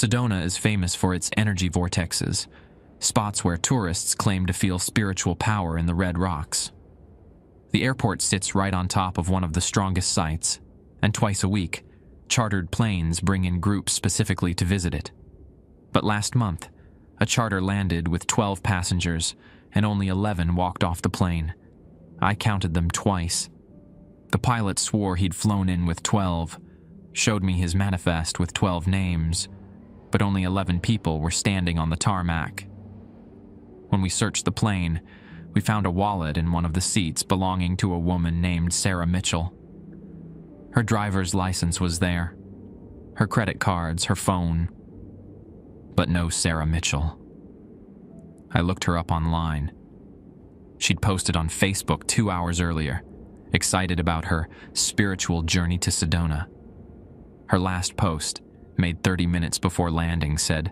Sedona is famous for its energy vortexes, spots where tourists claim to feel spiritual power in the red rocks. The airport sits right on top of one of the strongest sites, and twice a week, chartered planes bring in groups specifically to visit it. But last month, a charter landed with 12 passengers, and only 11 walked off the plane. I counted them twice. The pilot swore he'd flown in with 12, showed me his manifest with 12 names, but only 11 people were standing on the tarmac. When we searched the plane, we found a wallet in one of the seats belonging to a woman named Sarah Mitchell. Her driver's license was there, her credit cards, her phone, but no Sarah Mitchell. I looked her up online. She'd posted on Facebook 2 hours earlier, excited about her spiritual journey to Sedona. Her last post, made 30 minutes before landing, said,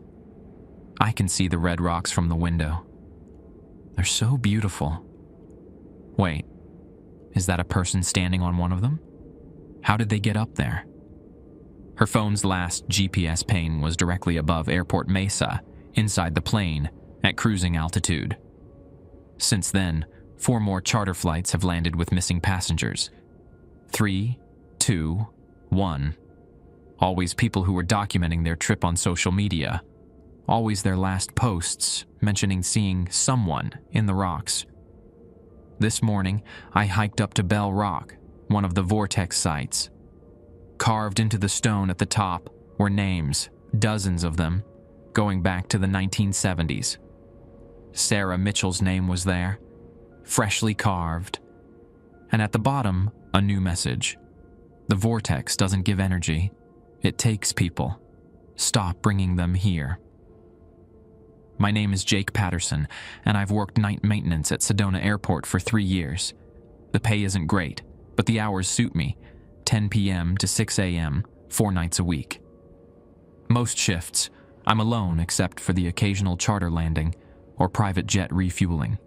"I can see the red rocks from the window. They're so beautiful." Wait, is that a person standing on one of them? How did they get up there? Her phone's last GPS ping was directly above Airport Mesa, inside the plane, at cruising altitude. Since then, 4 more charter flights have landed with missing passengers. 3, 2, 1. Always people who were documenting their trip on social media. Always their last posts mentioning seeing someone in the rocks. This morning, I hiked up to Bell Rock, one of the vortex sites. Carved into the stone at the top were names, dozens of them, going back to the 1970s. Sarah Mitchell's name was there, freshly carved. And at the bottom, a new message. The vortex doesn't give energy. It takes people. Stop bringing them here. My name is Jake Patterson, and I've worked night maintenance at Sedona Airport for 3 years. The pay isn't great, but the hours suit me, 10 p.m. to 6 a.m., 4 nights a week. Most shifts, I'm alone except for the occasional charter landing or private jet refueling.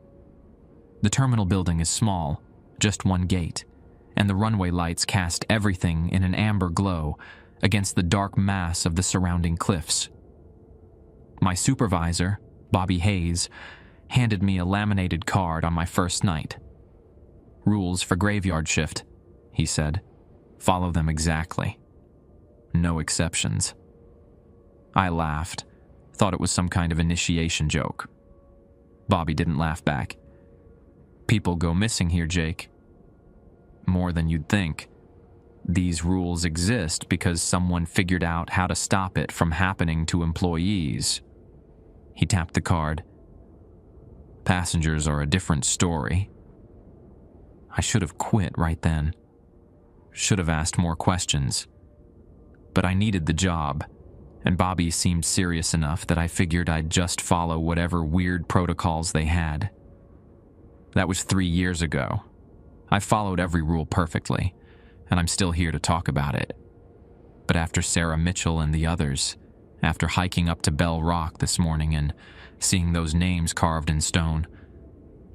The terminal building is small, just one gate, and the runway lights cast everything in an amber glow against the dark mass of the surrounding cliffs. My supervisor, Bobby Hayes, handed me a laminated card on my first night. "Rules for graveyard shift," he said. "Follow them exactly. No exceptions." I laughed, thought it was some kind of initiation joke. Bobby didn't laugh back. "People go missing here, Jake. More than you'd think. These rules exist because someone figured out how to stop it from happening to employees." He tapped the card. "Passengers are a different story." I should have quit right then. Should have asked more questions. But I needed the job, and Bobby seemed serious enough that I figured I'd just follow whatever weird protocols they had. That was 3 years ago. I followed every rule perfectly, and I'm still here to talk about it. But after Sarah Mitchell and the others, after hiking up to Bell Rock this morning and seeing those names carved in stone,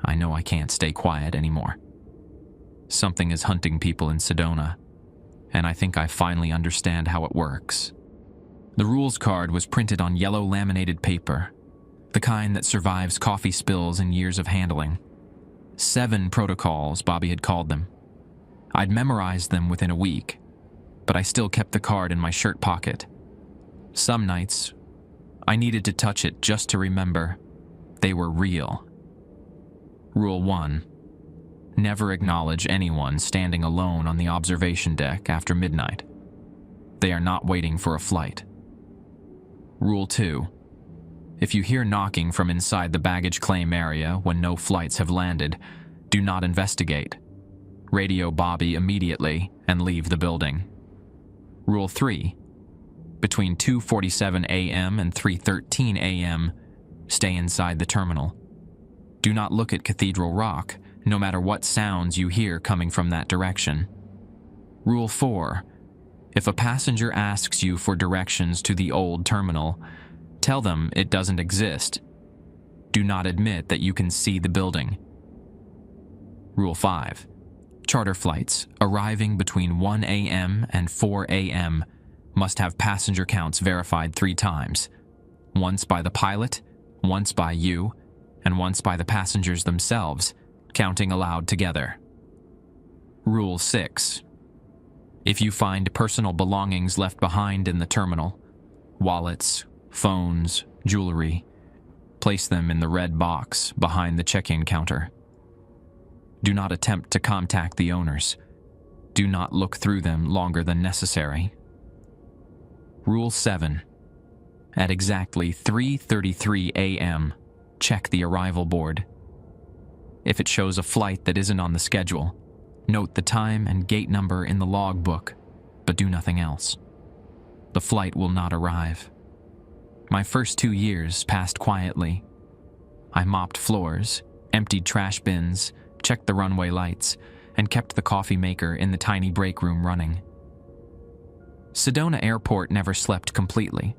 I know I can't stay quiet anymore. Something is hunting people in Sedona, and I think I finally understand how it works. The rules card was printed on yellow laminated paper, the kind that survives coffee spills and years of handling. 7 protocols, Bobby had called them. I'd memorized them within a week, but I still kept the card in my shirt pocket. Some nights, I needed to touch it just to remember they were real. Rule 1. Never acknowledge anyone standing alone on the observation deck after midnight. They are not waiting for a flight. Rule 2. If you hear knocking from inside the baggage claim area when no flights have landed, do not investigate. Radio Bobby immediately and leave the building. Rule 3. Between 2:47 a.m. and 3:13 a.m., stay inside the terminal. Do not look at Cathedral Rock, no matter what sounds you hear coming from that direction. Rule 4. If a passenger asks you for directions to the old terminal, tell them it doesn't exist. Do not admit that you can see the building. Rule 5. Charter flights arriving between 1 a.m. and 4 a.m. Must have passenger counts verified 3 times. Once by the pilot, once by you, and once by the passengers themselves, counting aloud together. Rule 6. If you find personal belongings left behind in the terminal, wallets, phones, jewelry, place them in the red box behind the check-in counter. Do not attempt to contact the owners. Do not look through them longer than necessary. Rule 7. At exactly 3:33 a.m., check the arrival board. If it shows a flight that isn't on the schedule, note the time and gate number in the logbook, but do nothing else. The flight will not arrive. My first 2 years passed quietly. I mopped floors, emptied trash bins, checked the runway lights, and kept the coffee maker in the tiny break room running. Sedona Airport never slept completely.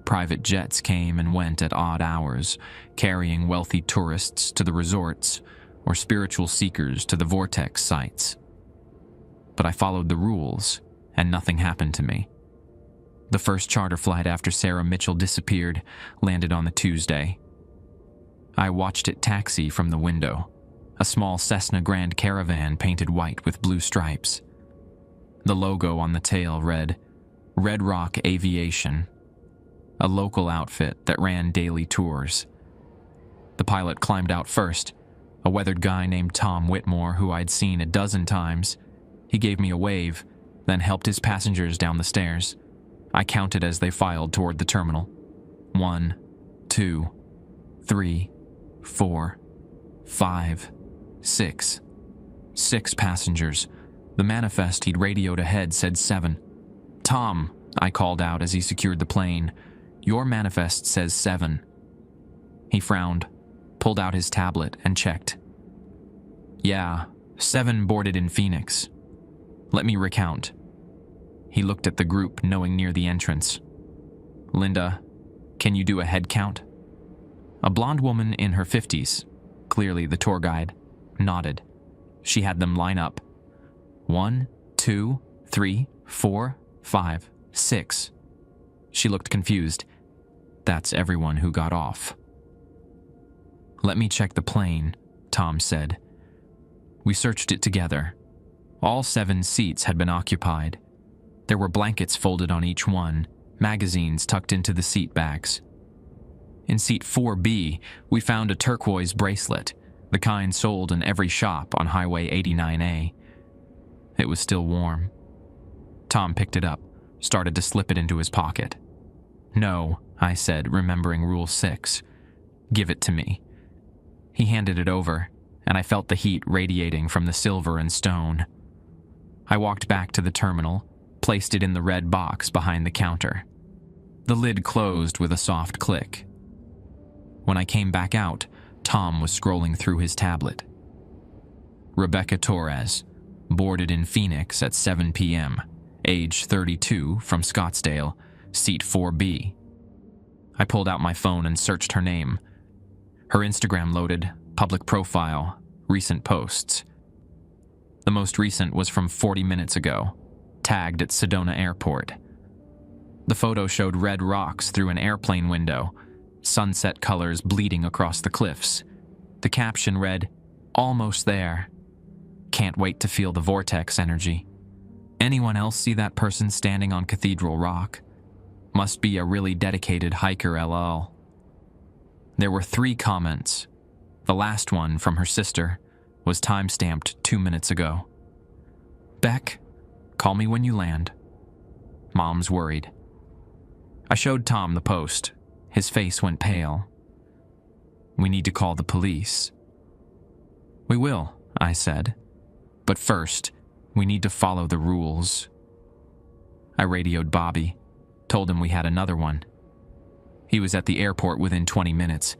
Private jets came and went at odd hours, carrying wealthy tourists to the resorts or spiritual seekers to the vortex sites. But I followed the rules, and nothing happened to me. The first charter flight after Sarah Mitchell disappeared landed on the Tuesday. I watched it taxi from the window, a small Cessna Grand Caravan painted white with blue stripes. The logo on the tail read, Red Rock Aviation, a local outfit that ran daily tours. The pilot climbed out first, a weathered guy named Tom Whitmore who I'd seen a dozen times. He gave me a wave, then helped his passengers down the stairs. I counted as they filed toward the terminal. 1, 2, 3, 4, 5, 6. 6 passengers. The manifest he'd radioed ahead said 7. "Tom," I called out as he secured the plane, "your manifest says 7. He frowned, pulled out his tablet, and checked. "Yeah, 7 boarded in Phoenix. Let me recount." He looked at the group knowing near the entrance. "Linda, can you do a head count?" A blonde woman in her 50s, clearly the tour guide, nodded. She had them line up. 1, 2, 3, 4, 5, 6. She looked confused. That's everyone who got off. "Let me check the plane," Tom said. We searched it together. All 7 seats had been occupied. There were blankets folded on each one, magazines tucked into the seat backs. In seat 4B, we found a turquoise bracelet, the kind sold in every shop on Highway 89A. It was still warm. Tom picked it up, started to slip it into his pocket. "No," I said, remembering Rule 6. "Give it to me." He handed it over, and I felt the heat radiating from the silver and stone. I walked back to the terminal, placed it in the red box behind the counter. The lid closed with a soft click. When I came back out, Tom was scrolling through his tablet. Rebecca Torres, boarded in Phoenix at 7 p.m., age 32, from Scottsdale, seat 4B. I pulled out my phone and searched her name. Her Instagram loaded, public profile, recent posts. The most recent was from 40 minutes ago, tagged at Sedona Airport. The photo showed red rocks through an airplane window, sunset colors bleeding across the cliffs. The caption read, "Almost there. Can't wait to feel the vortex energy. Anyone else see that person standing on Cathedral Rock? Must be a really dedicated hiker LL." There were 3 comments. The last one, from her sister, was time-stamped 2 minutes ago. "Beck, call me when you land. Mom's worried." I showed Tom the post. His face went pale. "We need to call the police." "We will," I said. "But first, we need to follow the rules." I radioed Bobby, told him we had another one. He was at the airport within 20 minutes,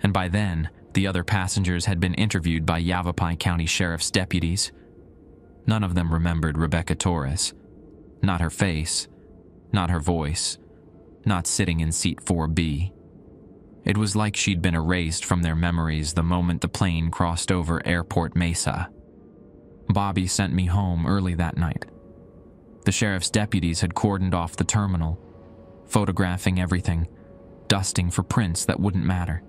and by then, the other passengers had been interviewed by Yavapai County Sheriff's deputies. None of them remembered Rebecca Torres. Not her face, not her voice, not sitting in seat 4B. It was like she'd been erased from their memories the moment the plane crossed over Airport Mesa. Bobby sent me home early that night. The sheriff's deputies had cordoned off the terminal, photographing everything, dusting for prints that wouldn't matter.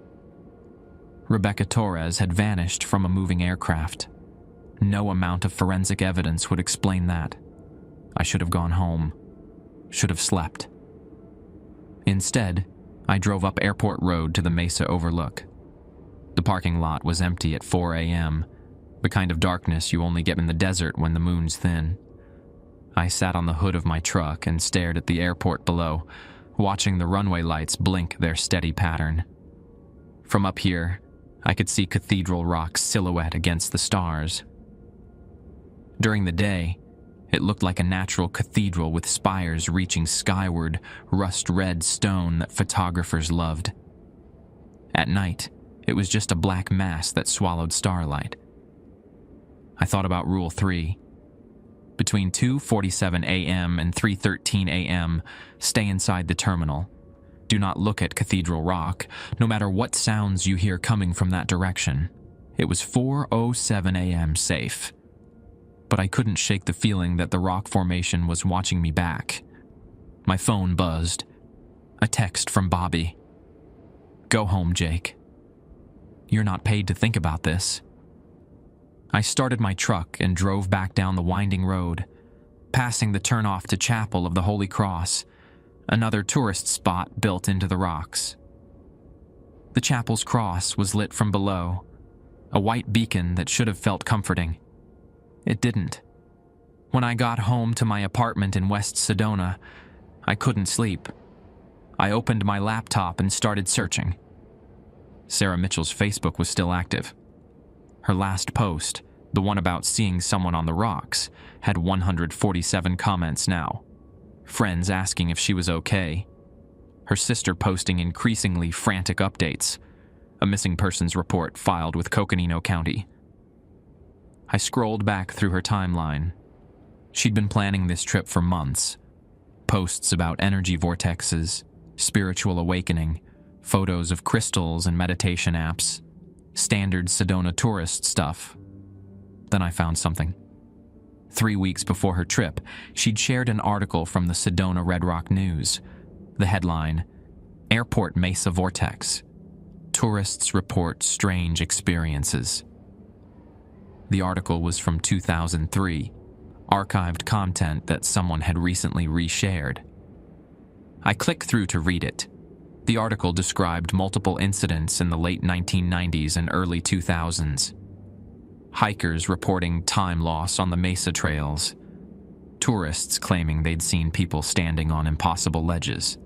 Rebecca Torres had vanished from a moving aircraft. No amount of forensic evidence would explain that. I should have gone home. Should have slept. Instead, I drove up Airport Road to the Mesa Overlook. The parking lot was empty at 4 a.m., the kind of darkness you only get in the desert when the moon's thin. I sat on the hood of my truck and stared at the airport below, watching the runway lights blink their steady pattern. From up here, I could see Cathedral Rock's silhouette against the stars. During the day, it looked like a natural cathedral with spires reaching skyward, rust-red stone that photographers loved. At night, it was just a black mass that swallowed starlight. I thought about Rule 3. Between 2:47 a.m. and 3:13 a.m., stay inside the terminal. Do not look at Cathedral Rock, no matter what sounds you hear coming from that direction. It was 4:07 a.m. safe. But I couldn't shake the feeling that the rock formation was watching me back. My phone buzzed. A text from Bobby. "Go home, Jake. You're not paid to think about this." I started my truck and drove back down the winding road, passing the turnoff to Chapel of the Holy Cross, another tourist spot built into the rocks. The chapel's cross was lit from below, a white beacon that should have felt comforting. It didn't. When I got home to my apartment in West Sedona, I couldn't sleep. I opened my laptop and started searching. Sarah Mitchell's Facebook was still active. Her last post, the one about seeing someone on the rocks, had 147 comments now. Friends asking if she was okay. Her sister posting increasingly frantic updates. A missing persons report filed with Coconino County. I scrolled back through her timeline. She'd been planning this trip for months. Posts about energy vortexes, spiritual awakening, photos of crystals and meditation apps, standard Sedona tourist stuff. Then I found something. 3 weeks before her trip, she'd shared an article from the Sedona Red Rock News. The headline, "Airport Mesa Vortex. Tourists report strange experiences." The article was from 2003, archived content that someone had recently reshared. I clicked through to read it. The article described multiple incidents in the late 1990s and early 2000s. Hikers reporting time loss on the Mesa trails. Tourists claiming they'd seen people standing on impossible ledges.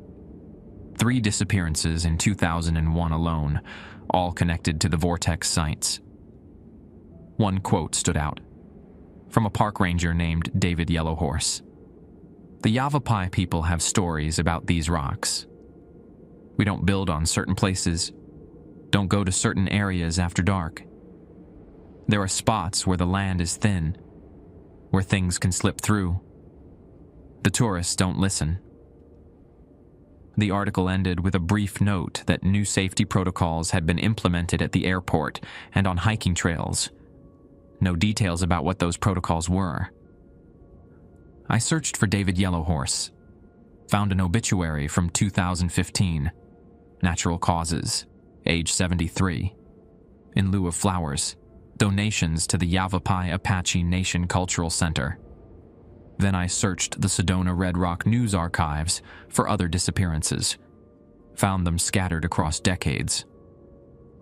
3 disappearances in 2001 alone, all connected to the vortex sites. One quote stood out, from a park ranger named David Yellowhorse. "The Yavapai people have stories about these rocks. We don't build on certain places, don't go to certain areas after dark. There are spots where the land is thin, where things can slip through. The tourists don't listen." The article ended with a brief note that new safety protocols had been implemented at the airport and on hiking trails. No details about what those protocols were. I searched for David Yellowhorse, found an obituary from 2015. Natural causes, age 73. In lieu of flowers, donations to the Yavapai Apache Nation Cultural Center. Then I searched the Sedona Red Rock News archives for other disappearances. Found them scattered across decades.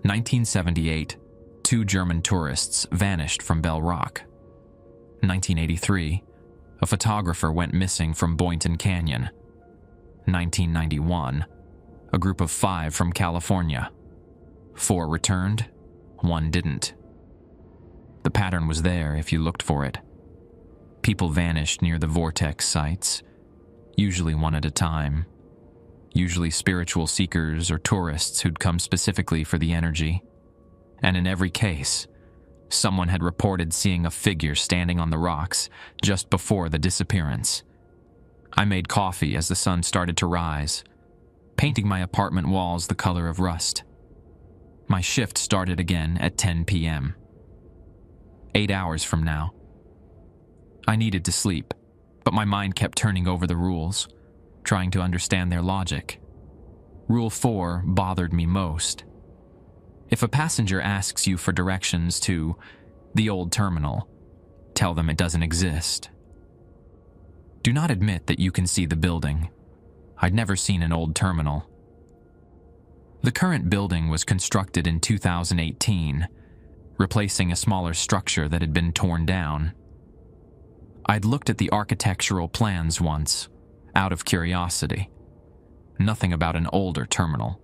1978, 2 German tourists vanished from Bell Rock. 1983, a photographer went missing from Boynton Canyon. 1991, a group of 5 from California. 4 returned, 1 didn't. The pattern was there if you looked for it. People vanished near the vortex sites, usually one at a time. Usually spiritual seekers or tourists who'd come specifically for the energy. And in every case, someone had reported seeing a figure standing on the rocks just before the disappearance. I made coffee as the sun started to rise, painting my apartment walls the color of rust. My shift started again at 10 p.m. 8 hours from now. I needed to sleep, But my mind kept turning over the rules, trying to understand their logic. Rule 4 bothered me most. If a passenger asks you for directions to the old terminal, tell them it doesn't exist. Do not admit that you can see the building. I'd never seen an old terminal. The current building was constructed in 2018, replacing a smaller structure that had been torn down. I'd looked at the architectural plans once, out of curiosity. Nothing about an older terminal.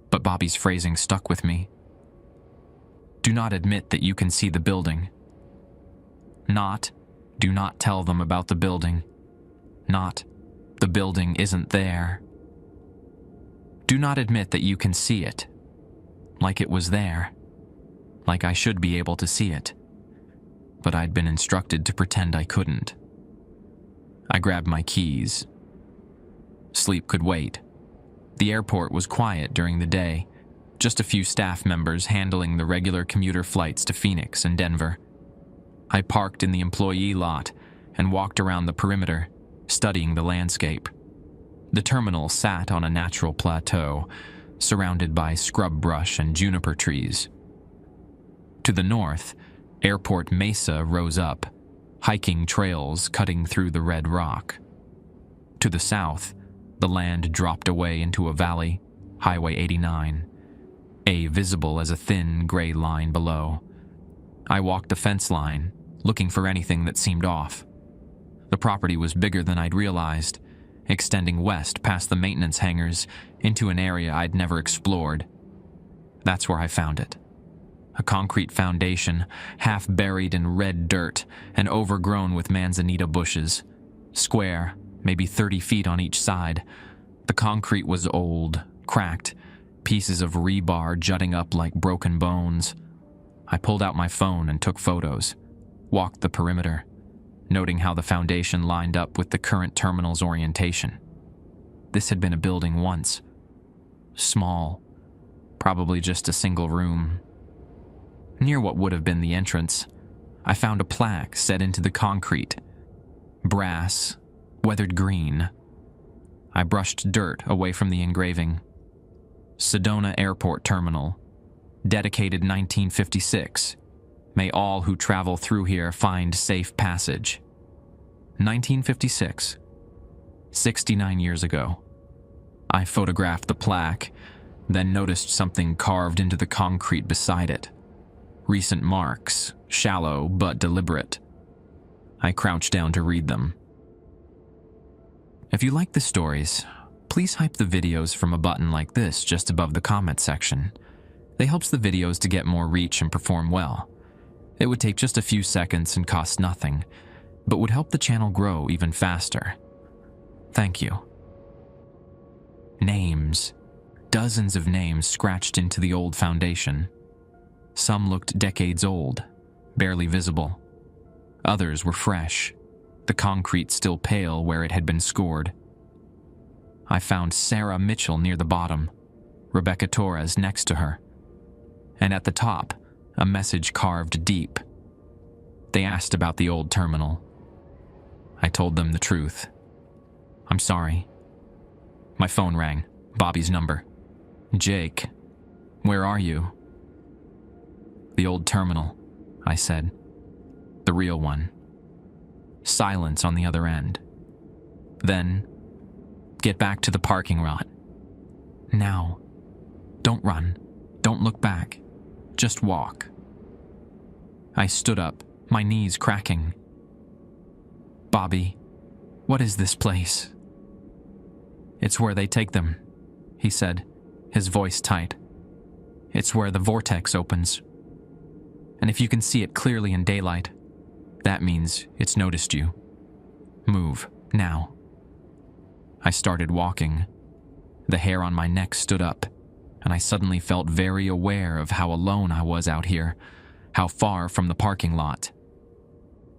But Bobby's phrasing stuck with me. Do not admit that you can see the building. Not, do not tell them about the building. Not, the building isn't there. Do not admit that you can see it. Like it was there. Like I should be able to see it. But I'd been instructed to pretend I couldn't. I grabbed my keys. Sleep could wait. The airport was quiet during the day, just a few staff members handling the regular commuter flights to Phoenix and Denver. I parked in the employee lot and walked around the perimeter, studying the landscape. The terminal sat on a natural plateau, surrounded by scrub brush and juniper trees. To the north, Airport Mesa rose up, hiking trails cutting through the red rock. To the south, the land dropped away into a valley, Highway 89, visible as a thin gray line below. I walked the fence line, looking for anything that seemed off. The property was bigger than I'd realized, extending west past the maintenance hangars into an area I'd never explored. That's where I found it. A concrete foundation, half buried in red dirt and overgrown with manzanita bushes. Square, maybe 30 feet on each side. The concrete was old, cracked, pieces of rebar jutting up like broken bones. I pulled out my phone and took photos, walked the perimeter, noting how the foundation lined up with the current terminal's orientation. This had been a building once. Small, probably just a single room. Near what would have been the entrance, I found a plaque set into the concrete. Brass, weathered green. I brushed dirt away from the engraving. Sedona Airport Terminal. Dedicated 1956. May all who travel through here find safe passage. 1956. 69 years ago. I photographed the plaque, then noticed something carved into the concrete beside it. Recent marks, shallow but deliberate. I crouched down to read them. If you like the stories, please hype the videos from a button like this just above the comment section. It helps the videos to get more reach and perform well. It would take just a few seconds and cost nothing, but would help the channel grow even faster. Thank you. Names. Dozens of names scratched into the old foundation. Some looked decades old, barely visible. Others were fresh, the concrete still pale where it had been scored. I found Sarah Mitchell near the bottom, Rebecca Torres next to her, and at the top, a message carved deep. They asked about the old terminal. I told them the truth. I'm sorry. My phone rang, Bobby's number. Jake, where are you? The old terminal, I said. The real one. Silence on the other end. Then, get back to the parking lot. Now. Don't run. Don't look back. Just walk. I stood up, my knees cracking. Bobby, what is this place? It's where they take them, he said, his voice tight. It's where the vortex opens. And if you can see it clearly in daylight, that means it's noticed you. Move, now. I started walking. The hair on my neck stood up, and I suddenly felt very aware of how alone I was out here, how far from the parking lot.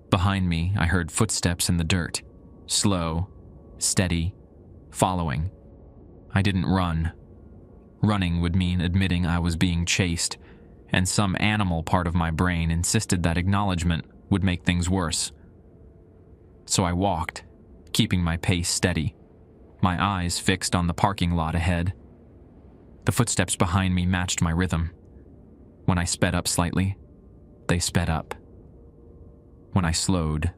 Behind me, I heard footsteps in the dirt, slow, steady, following. I didn't run. Running would mean admitting I was being chased, and some animal part of my brain insisted that acknowledgement would make things worse. so I walked, keeping my pace steady, my eyes fixed on the parking lot ahead. The footsteps behind me matched my rhythm. When I sped up slightly, they sped up. When I slowed,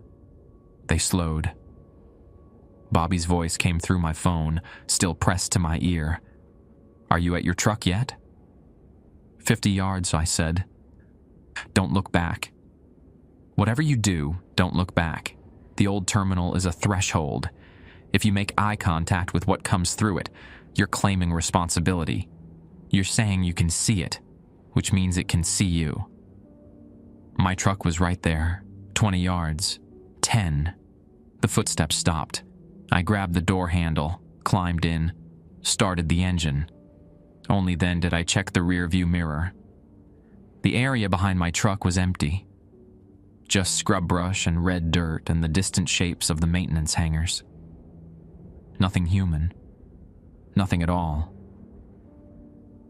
they slowed. Bobby's voice came through my phone, still pressed to my ear. "Are you at your truck yet?" 50 yards, I said. "Don't look back. Whatever you do, don't look back. The old terminal is a threshold. If you make eye contact with what comes through it, you're claiming responsibility. You're saying you can see it, which means it can see you." My truck was right there, 20 yards, 10. The footsteps stopped. I grabbed the door handle, climbed in, started the engine. Only then did I check the rear-view mirror. The area behind my truck was empty. Just scrub brush and red dirt and the distant shapes of the maintenance hangars. Nothing human. Nothing at all.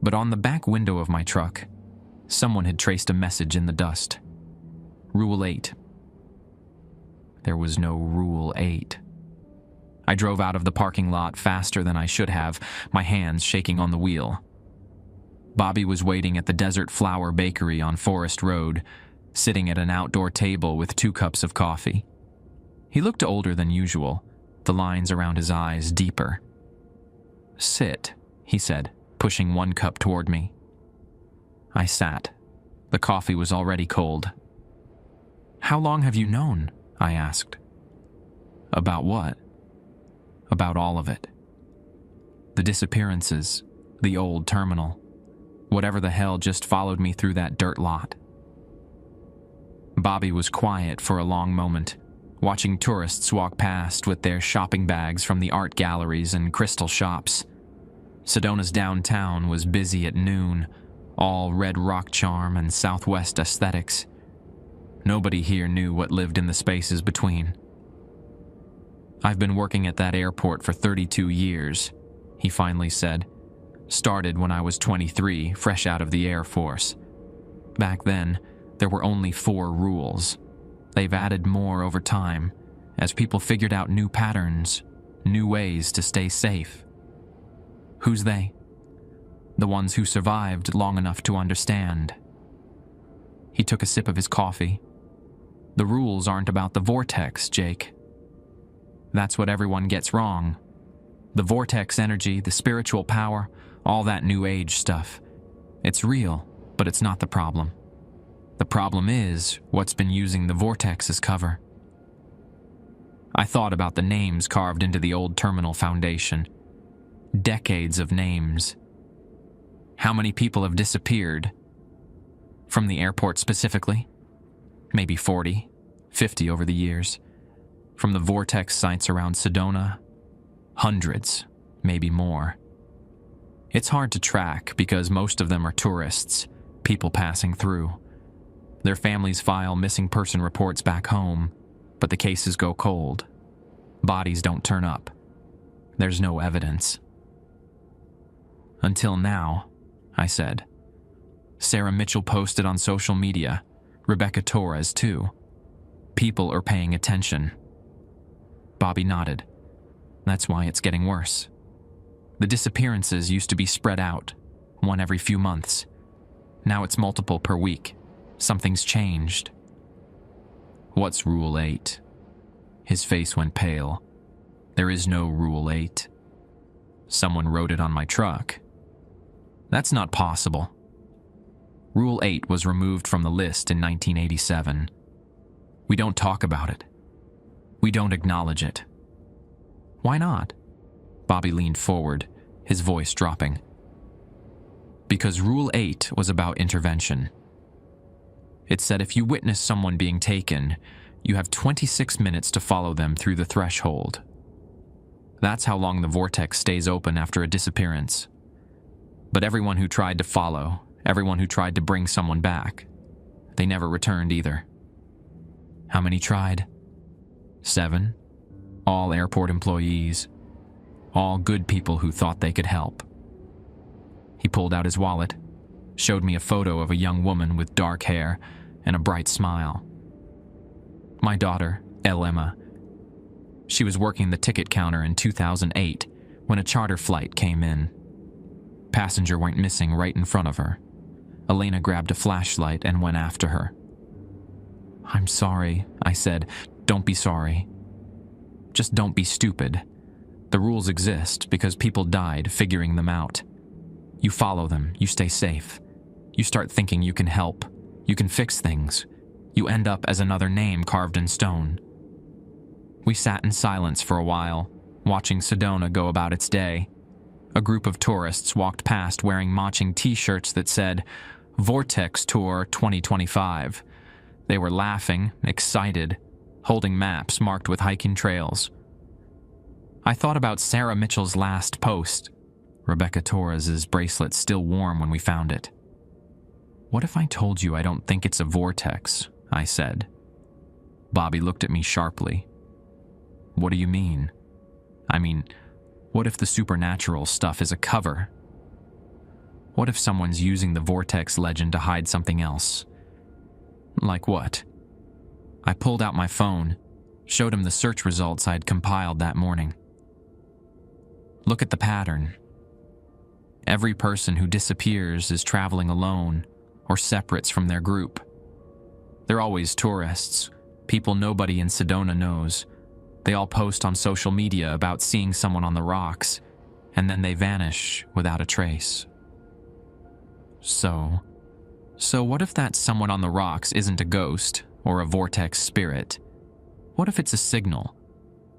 But on the back window of my truck, someone had traced a message in the dust. Rule 8. There was no Rule 8. I drove out of the parking lot faster than I should have, my hands shaking on the wheel. Bobby was waiting at the Desert Flower Bakery on Forest Road, sitting at an outdoor table with 2 cups of coffee. He looked older than usual, the lines around his eyes deeper. "Sit," he said, pushing 1 cup toward me. I sat. The coffee was already cold. "How long have you known?" I asked. "About what?" "About all of it. The disappearances, the old terminal, whatever the hell just followed me through that dirt lot." Bobby was quiet for a long moment, watching tourists walk past with their shopping bags from the art galleries and crystal shops. Sedona's downtown was busy at noon, all red rock charm and Southwest aesthetics. Nobody here knew what lived in the spaces between. "I've been working at that airport for 32 years, he finally said. "Started when I was 23, fresh out of the Air Force. Back then, there were only 4 rules. They've added more over time, as people figured out new patterns, new ways to stay safe." "Who's they?" "The ones who survived long enough to understand." He took a sip of his coffee. "The rules aren't about the vortex, Jake. That's what everyone gets wrong. The vortex energy, the spiritual power, all that new age stuff. It's real, but it's not the problem. The problem is what's been using the vortex as cover." I thought about the names carved into the old terminal foundation. Decades of names. How many people have disappeared? From the airport specifically? Maybe 40, 50 over the years. From the vortex sites around Sedona? Hundreds, maybe more. It's hard to track because most of them are tourists, people passing through. Their families file missing person reports back home, but the cases go cold. Bodies don't turn up. There's no evidence. "Until now," I said. "Sarah Mitchell posted on social media, Rebecca Torres too. People are paying attention." Bobby nodded. "That's why it's getting worse. The disappearances used to be spread out, one every few months. Now it's multiple per week. Something's changed." "What's Rule 8? His face went pale. "There is no Rule 8. Someone wrote it on my truck." "That's not possible." Rule 8 was removed from the list in 1987. We don't talk about it. We don't acknowledge it. "Why not?" Bobby leaned forward, his voice dropping. "Because Rule 8 was about intervention. It said if you witness someone being taken, you have 26 minutes to follow them through the threshold. That's how long the vortex stays open after a disappearance. But everyone who tried to follow, everyone who tried to bring someone back, they never returned either." "How many tried?" 7. All airport employees. All good people who thought they could help. He pulled out his wallet, showed me a photo of a young woman with dark hair and a bright smile. "My daughter, El Emma. She was working the ticket counter in 2008 when a charter flight came in. Passenger went missing right in front of her. Elena grabbed a flashlight and went after her. "I'm sorry," I said. "Don't be sorry. Just don't be stupid. The rules exist because people died figuring them out. You follow them, you stay safe. You start thinking you can help, you can fix things. You end up as another name carved in stone." We sat in silence for a while, watching Sedona go about its day. A group of tourists walked past wearing matching t-shirts that said, "Vortex Tour 2025. They were laughing, excited, holding maps marked with hiking trails. I thought about Sarah Mitchell's last post. Rebecca Torres's bracelet still warm when we found it. "What if I told you I don't think it's a vortex?" I said. Bobby looked at me sharply. "What do you mean?" "I mean, what if the supernatural stuff is a cover? What if someone's using the vortex legend to hide something else?" "Like what?" I pulled out my phone, showed him the search results I'd compiled that morning. "Look at the pattern. Every person who disappears is traveling alone or separates from their group. They're always tourists, people nobody in Sedona knows. They all post on social media about seeing someone on the rocks, and then they vanish without a trace. So what if that someone on the rocks isn't a ghost or a vortex spirit? What if it's a signal?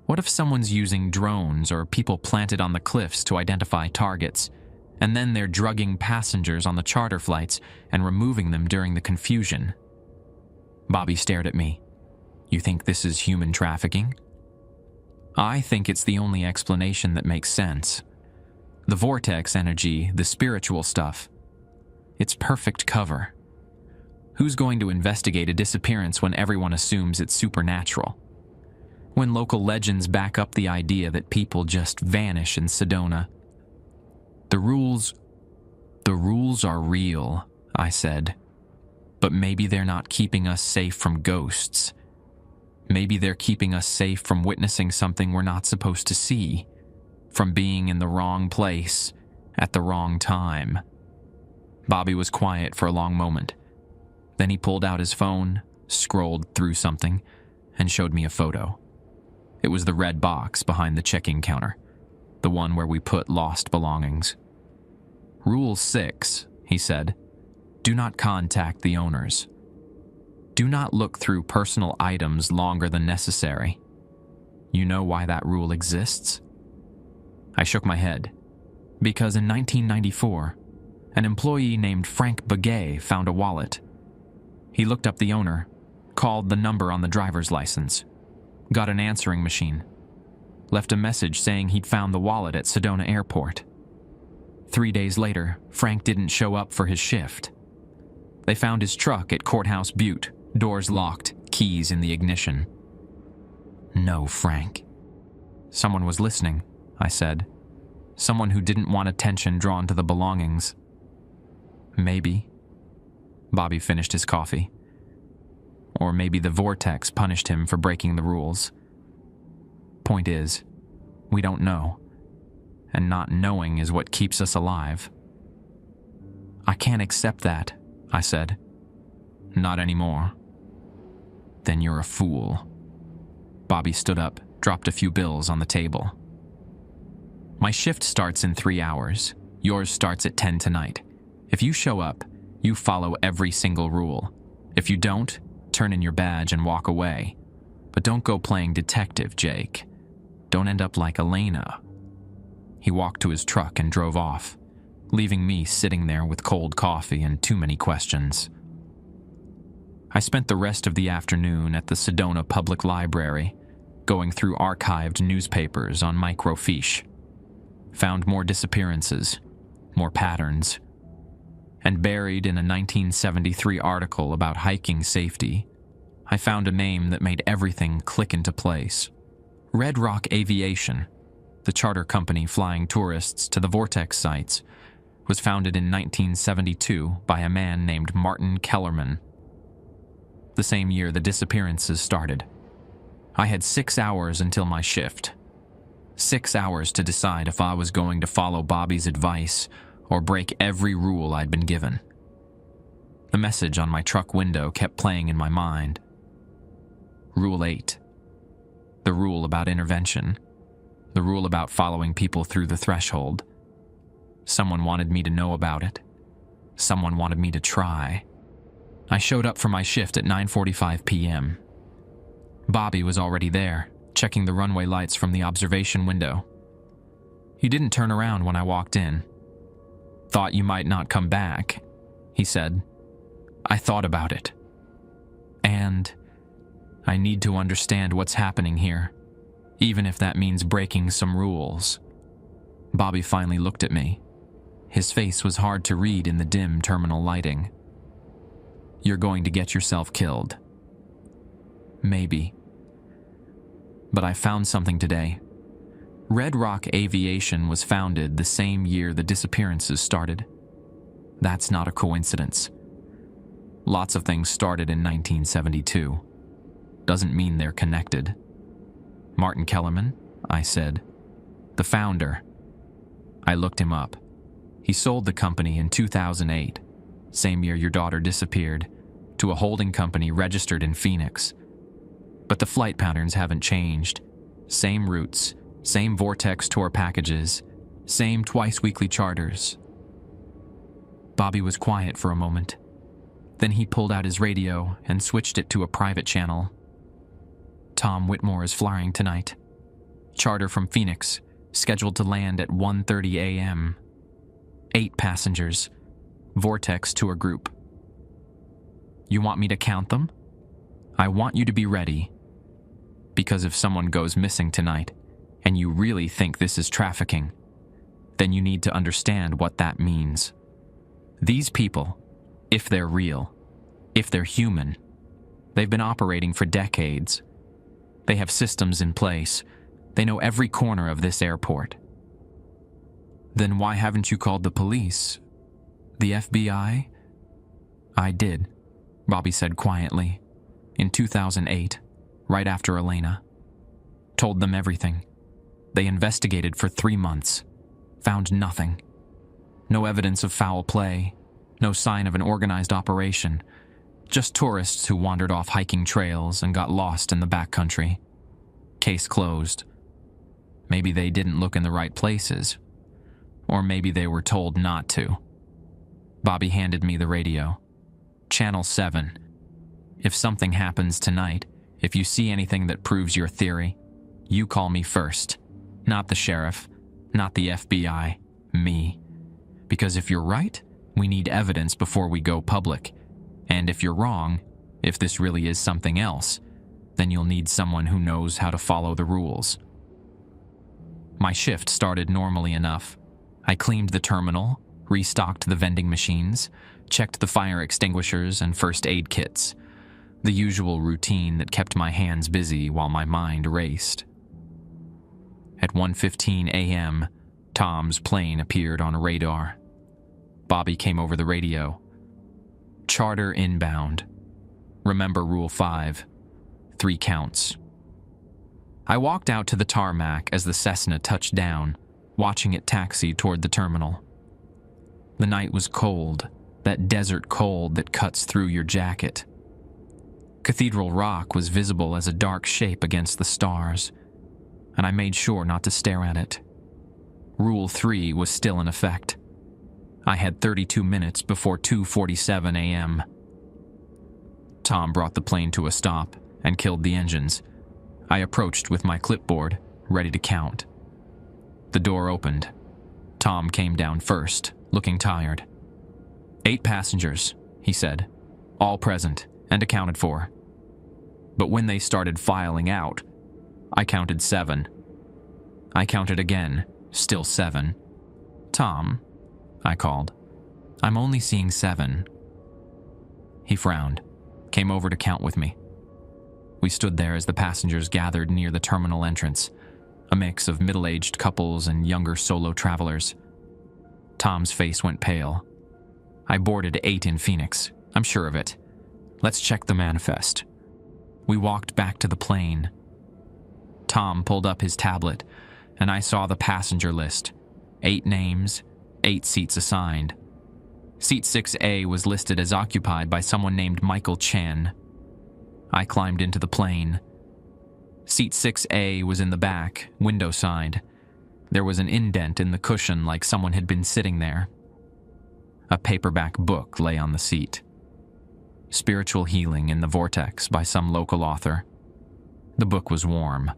What if someone's using drones or people planted on the cliffs to identify targets, and then they're drugging passengers on the charter flights and removing them during the confusion?" Bobby stared at me. "You think this is human trafficking?" "I think it's the only explanation that makes sense. The vortex energy, the spiritual stuff, it's perfect cover. Who's going to investigate a disappearance when everyone assumes it's supernatural? When local legends back up the idea that people just vanish in Sedona? The rules are real," I said. "But maybe they're not keeping us safe from ghosts. Maybe they're keeping us safe from witnessing something we're not supposed to see, from being in the wrong place at the wrong time." Bobby was quiet for a long moment. Then he pulled out his phone, scrolled through something, and showed me a photo. It was the red box behind the check-in counter, the one where we put lost belongings. "Rule 6, he said. "Do not contact the owners. Do not look through personal items longer than necessary. You know why that rule exists?" I shook my head. "Because in 1994, an employee named Frank Begay found a wallet. He looked up the owner, called the number on the driver's license, got an answering machine, left a message saying he'd found the wallet at Sedona Airport. 3 days later, Frank didn't show up for his shift. They found his truck at Courthouse Butte, doors locked, keys in the ignition." "No, Frank." "Someone was listening," I said. "Someone who didn't want attention drawn to the belongings." "Maybe." Bobby finished his coffee. "Or maybe the vortex punished him for breaking the rules. Point is, we don't know. And not knowing is what keeps us alive." "I can't accept that," I said. "Not anymore." "Then you're a fool." Bobby stood up, dropped a few bills on the table. "My shift starts in 3 hours. Yours starts at 10 tonight. If you show up, you follow every single rule. If you don't, turn in your badge and walk away. But don't go playing detective, Jake. Don't end up like Elena." He walked to his truck and drove off, leaving me sitting there with cold coffee and too many questions. I spent the rest of the afternoon at the Sedona Public Library, going through archived newspapers on microfiche. Found more disappearances, more patterns. And buried in a 1973 article about hiking safety, I found a name that made everything click into place. Red Rock Aviation, the charter company flying tourists to the vortex sites, was founded in 1972 by a man named Martin Kellerman. The same year the disappearances started. I had 6 hours until my shift. 6 hours to decide if I was going to follow Bobby's advice or break every rule I'd been given. The message on my truck window kept playing in my mind. Rule 8. The rule about intervention. The rule about following people through the threshold. Someone wanted me to know about it. Someone wanted me to try. I showed up for my shift at 9:45 p.m. Bobby was already there, checking the runway lights from the observation window. He didn't turn around when I walked in. "Thought you might not come back," he said. "I thought about it. And I need to understand what's happening here, even if that means breaking some rules." Bobby finally looked at me. His face was hard to read in the dim terminal lighting. "You're going to get yourself killed." Maybe. But I found something today. Red Rock Aviation was founded the same year the disappearances started. That's not a coincidence. Lots of things started in 1972. Doesn't mean they're connected. "Martin Kellerman?" I said. "The founder." I looked him up. He sold the company in 2008, same year your daughter disappeared, to a holding company registered in Phoenix. But the flight patterns haven't changed. Same routes, same Vortex tour packages, same twice-weekly charters. Bobby was quiet for a moment. Then he pulled out his radio and switched it to a private channel. "Tom Whitmore is flying tonight. Charter from Phoenix, scheduled to land at 1:30 a.m. 8 passengers, Vortex tour group. You want me to count them? I want you to be ready. Because if someone goes missing tonight, and you really think this is trafficking, then you need to understand what that means. These people, if they're real, if they're human, they've been operating for decades. They have systems in place. They know every corner of this airport. Then why haven't you called the police? The FBI? I did, Bobby said quietly. In 2008, right after Elena. Told them everything. They investigated for 3 months. Found nothing. No evidence of foul play. No sign of an organized operation. Just tourists who wandered off hiking trails and got lost in the backcountry. Case closed. Maybe they didn't look in the right places. Or maybe they were told not to. Bobby handed me the radio. Channel 7. If something happens tonight, if you see anything that proves your theory, you call me first. Not the sheriff, not the FBI, me. Because if you're right, we need evidence before we go public. And if you're wrong, if this really is something else, then you'll need someone who knows how to follow the rules. My shift started normally enough. I cleaned the terminal, restocked the vending machines, checked the fire extinguishers and first aid kits. The usual routine that kept my hands busy while my mind raced. At 1:15 a.m., Tom's plane appeared on radar. Bobby came over the radio. Charter inbound. Remember Rule 5. 3 counts. I walked out to the tarmac as the Cessna touched down, watching it taxi toward the terminal. The night was cold, that desert cold that cuts through your jacket. Cathedral Rock was visible as a dark shape against the stars, and I made sure not to stare at it. Rule 3 was still in effect. I had 32 minutes before 2:47 a.m. Tom brought the plane to a stop and killed the engines. I approached with my clipboard, ready to count. The door opened. Tom came down first, looking tired. 8 passengers, he said, all present and accounted for. But when they started filing out, I counted 7. I counted again, still 7. Tom, I called. I'm only seeing 7. He frowned, came over to count with me. We stood there as the passengers gathered near the terminal entrance, a mix of middle-aged couples and younger solo travelers. Tom's face went pale. I boarded 8 in Phoenix, I'm sure of it. Let's check the manifest. We walked back to the plane. Tom pulled up his tablet, and I saw the passenger list. 8 names, 8 seats assigned. Seat 6A was listed as occupied by someone named Michael Chen. I climbed into the plane. Seat 6A was in the back, window side. There was an indent in the cushion like someone had been sitting there. A paperback book lay on the seat. Spiritual Healing in the Vortex by some local author. The book was warm.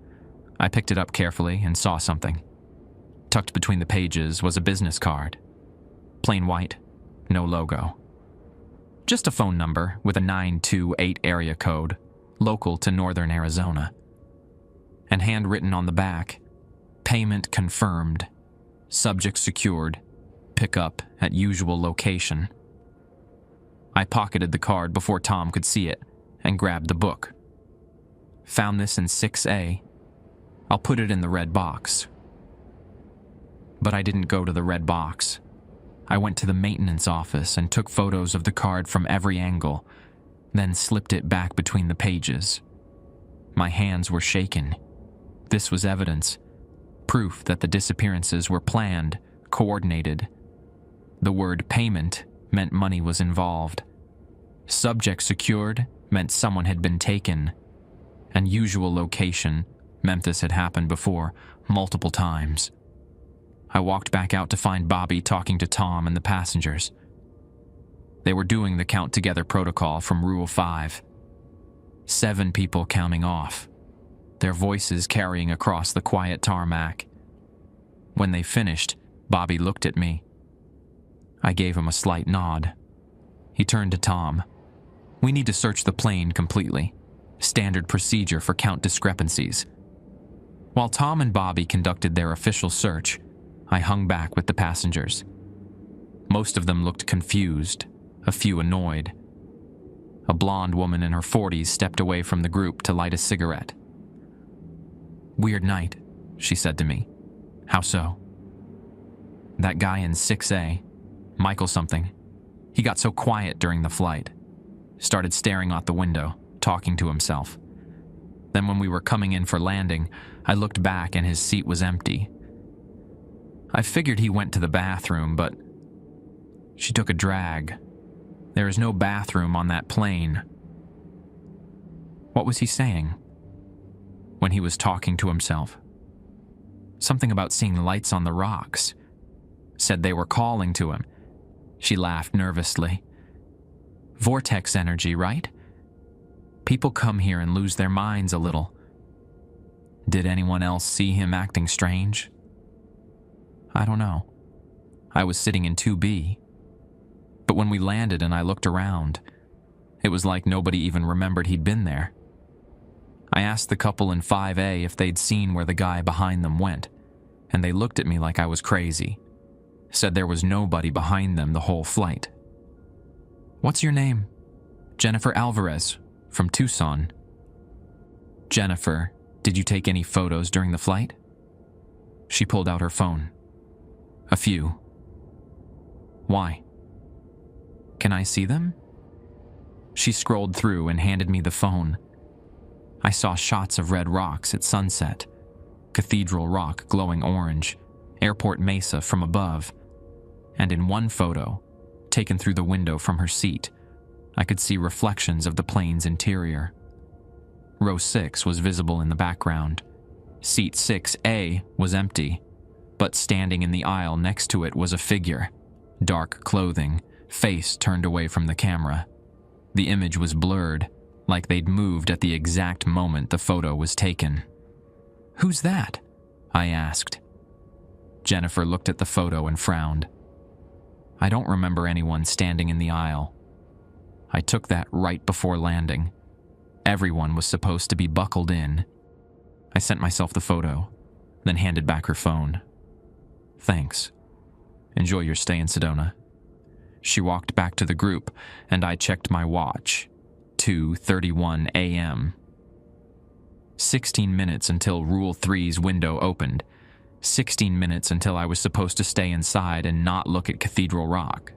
I picked it up carefully and saw something. Tucked between the pages was a business card. Plain white, no logo. Just a phone number with a 928 area code, local to northern Arizona. And handwritten on the back, payment confirmed, subject secured, pick up at usual location. I pocketed the card before Tom could see it and grabbed the book. Found this in 6A. I'll put it in the red box. But I didn't go to the red box. I went to the maintenance office and took photos of the card from every angle, then slipped it back between the pages. My hands were shaking. This was evidence, proof that the disappearances were planned, coordinated. The word payment meant money was involved. Subject secured meant someone had been taken. And usual location meant this had happened before, multiple times. I walked back out to find Bobby talking to Tom and the passengers. They were doing the count together protocol from Rule 5. 7 people counting off, their voices carrying across the quiet tarmac. When they finished, Bobby looked at me. I gave him a slight nod. He turned to Tom. We need to search the plane completely. Standard procedure for count discrepancies. While Tom and Bobby conducted their official search, I hung back with the passengers. Most of them looked confused, a few annoyed. A blonde woman in her 40s stepped away from the group to light a cigarette. Weird night, she said to me. How so? That guy in 6A, Michael something, he got so quiet during the flight. Started staring out the window, talking to himself. Then when we were coming in for landing, I looked back and his seat was empty. I figured he went to the bathroom, but she took a drag. There is no bathroom on that plane. What was he saying? When he was talking to himself. Something about seeing lights on the rocks. Said they were calling to him. She laughed nervously. Vortex energy, right? People come here and lose their minds a little. Did anyone else see him acting strange? I don't know. I was sitting in 2B. But when we landed and I looked around, it was like nobody even remembered he'd been there. I asked the couple in 5A if they'd seen where the guy behind them went, and they looked at me like I was crazy. Said there was nobody behind them the whole flight. What's your name? Jennifer Alvarez, from Tucson. Jennifer, did you take any photos during the flight? She pulled out her phone. A few. Why? Can I see them? She scrolled through and handed me the phone. I saw shots of red rocks at sunset, Cathedral Rock glowing orange, Airport Mesa from above, and in one photo, taken through the window from her seat, I could see reflections of the plane's interior. Row 6 was visible in the background. Seat 6A was empty, but standing in the aisle next to it was a figure, dark clothing, face turned away from the camera. The image was blurred, like they'd moved at the exact moment the photo was taken. Who's that? I asked. Jennifer looked at the photo and frowned. I don't remember anyone standing in the aisle. I took that right before landing. Everyone was supposed to be buckled in. I sent myself the photo, then handed back her phone. Thanks. Enjoy your stay in Sedona. She walked back to the group, and I checked my watch. 2:31 a.m. 16 minutes until Rule 3's window opened. 16 minutes until I was supposed to stay inside and not look at Cathedral Rock.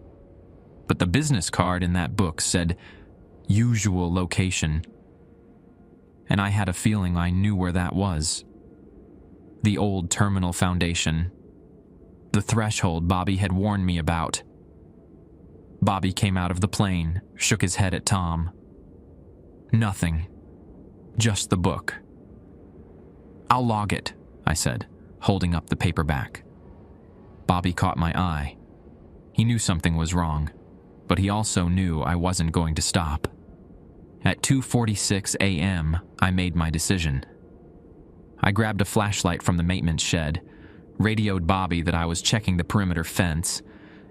But the business card in that book said, usual location. And I had a feeling I knew where that was. The old terminal foundation. The threshold Bobby had warned me about. Bobby came out of the plane, shook his head at Tom. Nothing. Just the book. "I'll log it," I said, holding up the paperback. Bobby caught my eye. He knew something was wrong, but he also knew I wasn't going to stop. At 2:46 a.m., I made my decision. I grabbed a flashlight from the maintenance shed, radioed Bobby that I was checking the perimeter fence,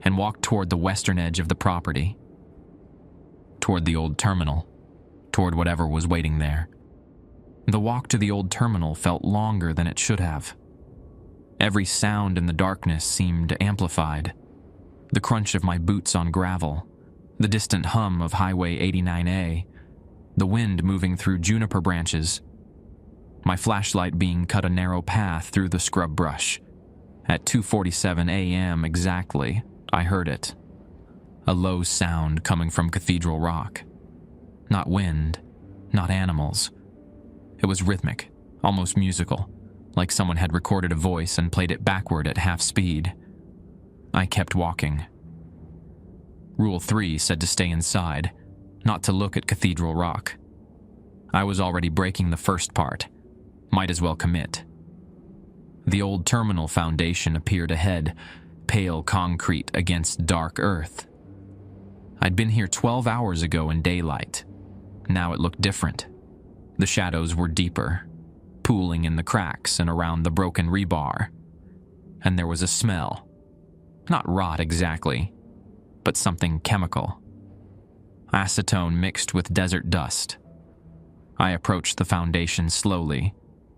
and walked toward the western edge of the property. Toward the old terminal. Toward whatever was waiting there. The walk to the old terminal felt longer than it should have. Every sound in the darkness seemed amplified. The crunch of my boots on gravel, the distant hum of Highway 89A, the wind moving through juniper branches, my flashlight being cut a narrow path through the scrub brush. At 2:47 a.m. exactly, I heard it. A low sound coming from Cathedral Rock. Not wind, not animals. It was rhythmic, almost musical, like someone had recorded a voice and played it backward at half speed. I kept walking. Rule 3 said to stay inside, not to look at Cathedral Rock. I was already breaking the first part. Might as well commit. The old terminal foundation appeared ahead, pale concrete against dark earth. I'd been here 12 hours ago in daylight. Now it looked different. The shadows were deeper, pooling in the cracks and around the broken rebar. And there was a smell. Not rot exactly, but something chemical. Acetone mixed with desert dust. I approached the foundation slowly,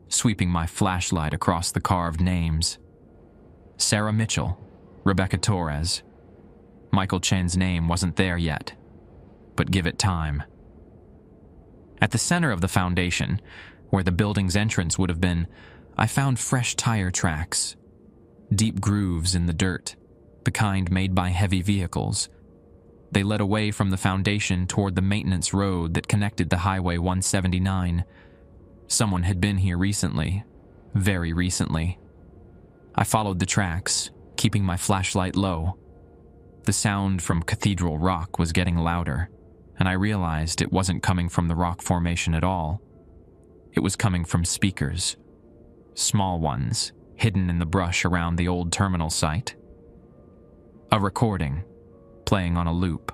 sweeping my flashlight across the carved names. Sarah Mitchell, Rebecca Torres. Michael Chen's name wasn't there yet, but give it time. At the center of the foundation, where the building's entrance would have been, I found fresh tire tracks. Deep grooves in the dirt, the kind made by heavy vehicles. They led away from the foundation toward the maintenance road that connected the Highway 179. Someone had been here recently, very recently. I followed the tracks, keeping my flashlight low. The sound from Cathedral Rock was getting louder, and I realized it wasn't coming from the rock formation at all. It was coming from speakers. Small ones, hidden in the brush around the old terminal site. A recording, playing on a loop.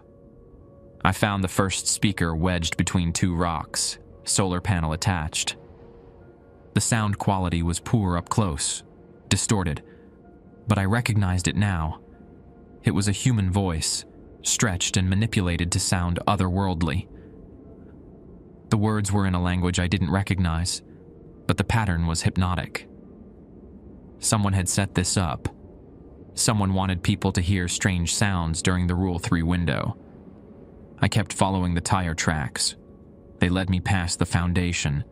I found the first speaker wedged between two rocks, solar panel attached. The sound quality was poor up close, distorted, but I recognized it now. It was a human voice, stretched and manipulated to sound otherworldly. The words were in a language I didn't recognize, but the pattern was hypnotic. Someone had set this up. Someone wanted people to hear strange sounds during the Rule 3 window. I kept following the tire tracks. They led me past the foundation,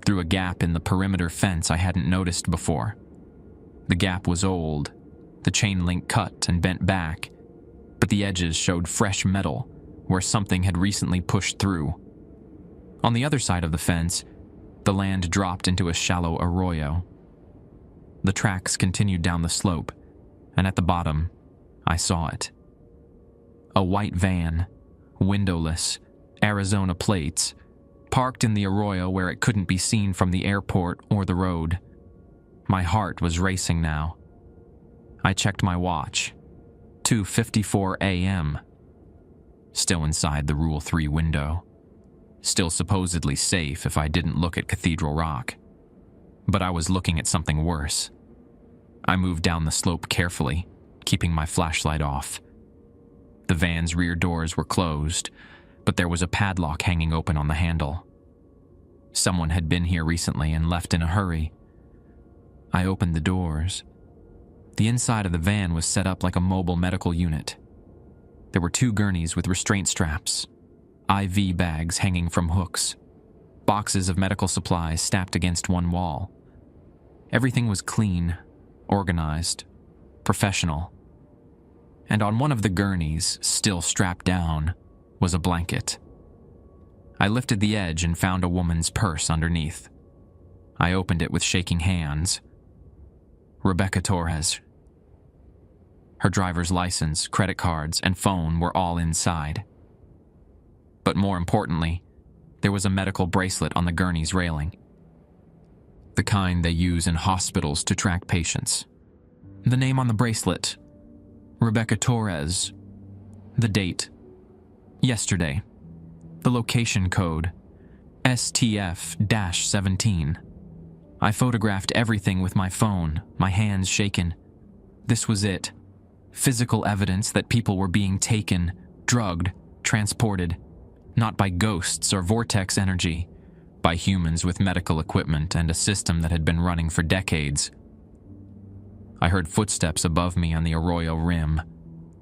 through a gap in the perimeter fence I hadn't noticed before. The gap was old, the chain link cut and bent back, but the edges showed fresh metal where something had recently pushed through. On the other side of the fence, the land dropped into a shallow arroyo. The tracks continued down the slope, and at the bottom, I saw it. A white van, windowless, Arizona plates, parked in the arroyo where it couldn't be seen from the airport or the road. My heart was racing now. I checked my watch. 2:54 a.m. Still inside the Rule 3 window. Still supposedly safe if I didn't look at Cathedral Rock. But I was looking at something worse. I moved down the slope carefully, keeping my flashlight off. The van's rear doors were closed, but there was a padlock hanging open on the handle. Someone had been here recently and left in a hurry. I opened the doors. The inside of the van was set up like a mobile medical unit. There were 2 gurneys with restraint straps, IV bags hanging from hooks, boxes of medical supplies stacked against one wall. Everything was clean, organized, professional. And on one of the gurneys, still strapped down, was a blanket. I lifted the edge and found a woman's purse underneath. I opened it with shaking hands. Rebecca Torres. Her driver's license, credit cards, and phone were all inside. But more importantly, there was a medical bracelet on the gurney's railing. The kind they use in hospitals to track patients. The name on the bracelet, Rebecca Torres. The date, yesterday. The location code, STF-17. I photographed everything with my phone, my hands shaken. This was it. Physical evidence that people were being taken, drugged, transported, not by ghosts or vortex energy, by humans with medical equipment and a system that had been running for decades. I heard footsteps above me on the Arroyo rim.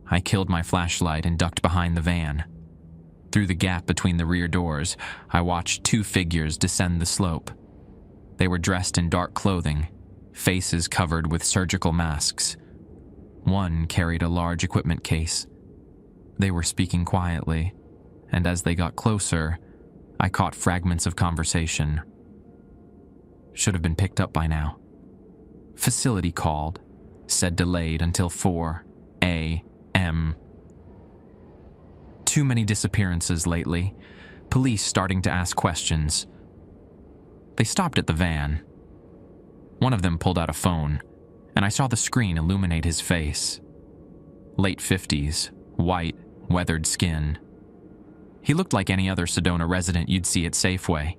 I killed my flashlight and ducked behind the van. Through the gap between the rear doors, I watched two figures descend the slope. They were dressed in dark clothing, faces covered with surgical masks. One carried a large equipment case. They were speaking quietly, and as they got closer, I caught fragments of conversation. Should have been picked up by now. Facility called, said delayed until 4 a.m. Too many disappearances lately, police starting to ask questions. They stopped at the van. One of them pulled out a phone, and I saw the screen illuminate his face. Late 50s, white, weathered skin. He looked like any other Sedona resident you'd see at Safeway.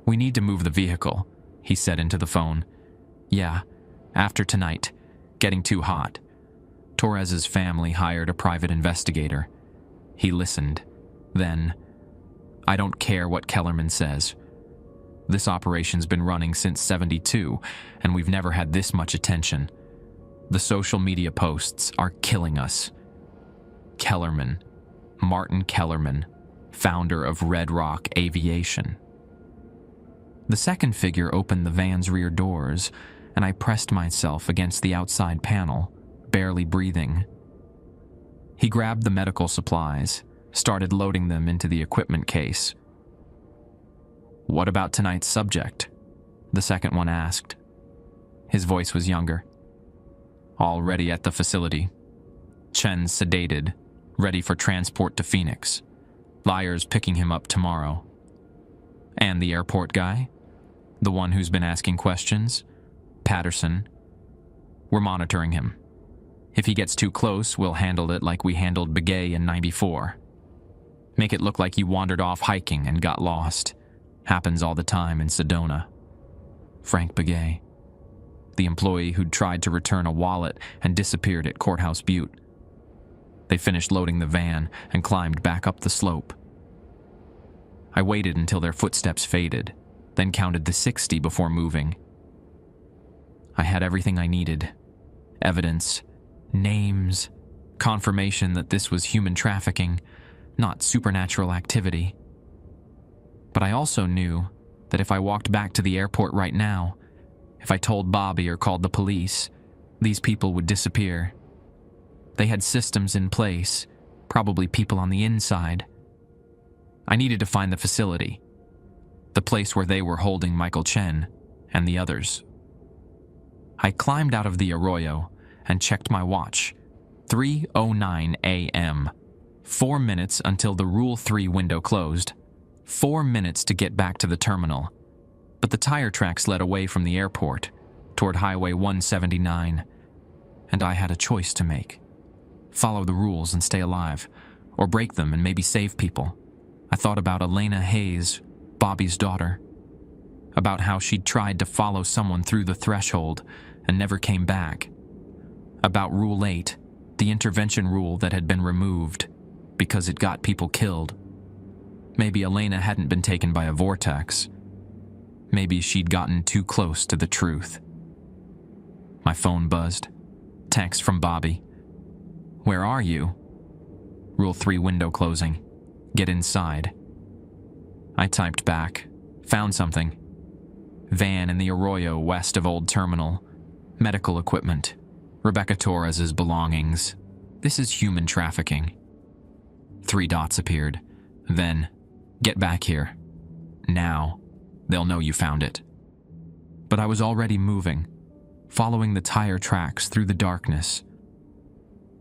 "We need to move the vehicle," he said into the phone. "Yeah, after tonight. Getting too hot." Torres's family hired a private investigator. He listened. Then, "I don't care what Kellerman says. This operation's been running since '72, and we've never had this much attention. The social media posts are killing us." Kellerman. Martin Kellerman, founder of Red Rock Aviation. The second figure opened the van's rear doors, and I pressed myself against the outside panel, barely breathing. He grabbed the medical supplies, started loading them into the equipment case. "What about tonight's subject?" the second one asked. His voice was younger. "Already at the facility. Chen sedated, ready for transport to Phoenix. Liar's picking him up tomorrow." "And the airport guy? The one who's been asking questions? Patterson. We're monitoring him. If he gets too close, we'll handle it like we handled Begay in '94. Make it look like you wandered off hiking and got lost. Happens all the time in Sedona." Frank Begay. The employee who'd tried to return a wallet and disappeared at Courthouse Butte. They finished loading the van and climbed back up the slope. I waited until their footsteps faded, then counted the 60 before moving. I had everything I needed. Evidence, names, confirmation that this was human trafficking, not supernatural activity. But I also knew that if I walked back to the airport right now, if I told Bobby or called the police, these people would disappear. They had systems in place, probably people on the inside. I needed to find the facility, the place where they were holding Michael Chen and the others. I climbed out of the Arroyo and checked my watch. 3:09 a.m. 4 minutes until the Rule 3 window closed. 4 minutes to get back to the terminal. But the tire tracks led away from the airport, toward Highway 179, and I had a choice to make. Follow the rules and stay alive, or break them and maybe save people. I thought about Elena Hayes, Bobby's daughter, about how she'd tried to follow someone through the threshold and never came back, about Rule 8, the intervention rule that had been removed because it got people killed. Maybe Elena hadn't been taken by a vortex. Maybe she'd gotten too close to the truth. My phone buzzed. Text from Bobby. "Where are you?" Rule 3 window closing. "Get inside." I typed back. Found something. Van in the Arroyo west of Old Terminal. Medical equipment. Rebecca Torres's belongings. This is human trafficking. 3 dots appeared. Then, "Get back here. Now. They'll know you found it." But I was already moving. following the tire tracks through the darkness.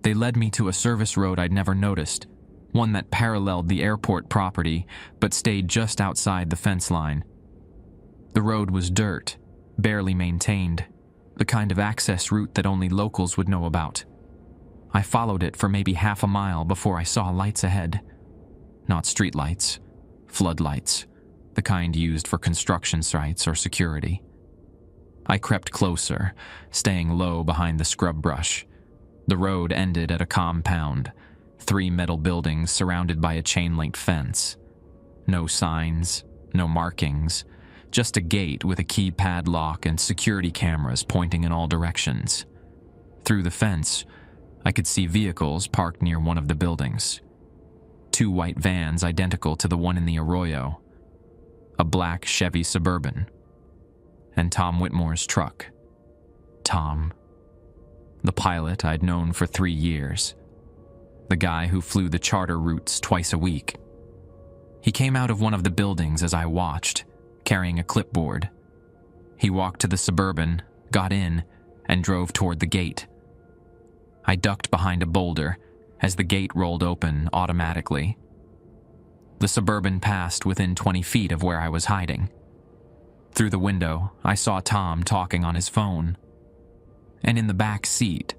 They led me to a service road I'd never noticed, one that paralleled the airport property but stayed just outside the fence line. The road was dirt, barely maintained, the kind of access route that only locals would know about. I followed it for maybe half a mile before I saw lights ahead. Not streetlights, floodlights, the kind used for construction sites or security. I crept closer, staying low behind the scrub brush. The road ended at a compound, 3 metal buildings surrounded by a chain-link fence. No signs, no markings, just a gate with a keypad lock and security cameras pointing in all directions. Through the fence, I could see vehicles parked near one of the buildings. 2 white vans identical to the one in the Arroyo. A black Chevy Suburban. And Tom Whitmore's truck. Tom. The pilot I'd known for 3 years. The guy who flew the charter routes twice a week. He came out of one of the buildings as I watched, carrying a clipboard. He walked to the Suburban, got in, and drove toward the gate. I ducked behind a boulder as the gate rolled open automatically. The Suburban passed within 20 feet of where I was hiding. Through the window, I saw Tom talking on his phone. And in the back seat,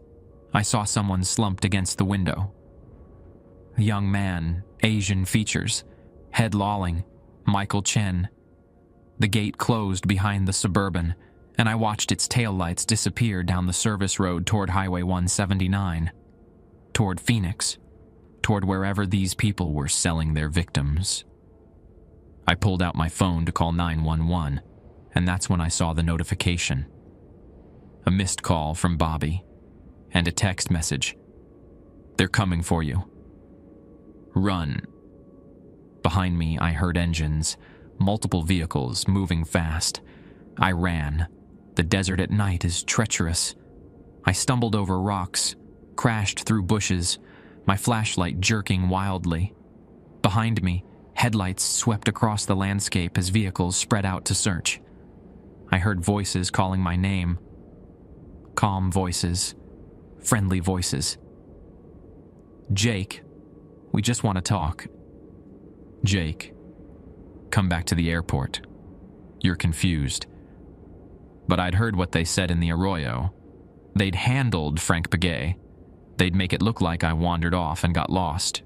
I saw someone slumped against the window. A young man, Asian features, head lolling, Michael Chen. The gate closed behind the Suburban, and I watched its taillights disappear down the service road toward Highway 179, toward Phoenix, toward wherever these people were selling their victims. I pulled out my phone to call 911, and that's when I saw the notification. A missed call from Bobby, and a text message. "They're coming for you. Run." Behind me, I heard engines, multiple vehicles moving fast. I ran. The desert at night is treacherous. I stumbled over rocks, crashed through bushes, my flashlight jerking wildly. Behind me, headlights swept across the landscape as vehicles spread out to search. I heard voices calling my name. Calm voices, friendly voices. "Jake, we just want to talk." "Jake, come back to the airport. You're confused." But I'd heard what they said in the Arroyo. They'd handled Frank Begay. They'd make it look like I wandered off and got lost.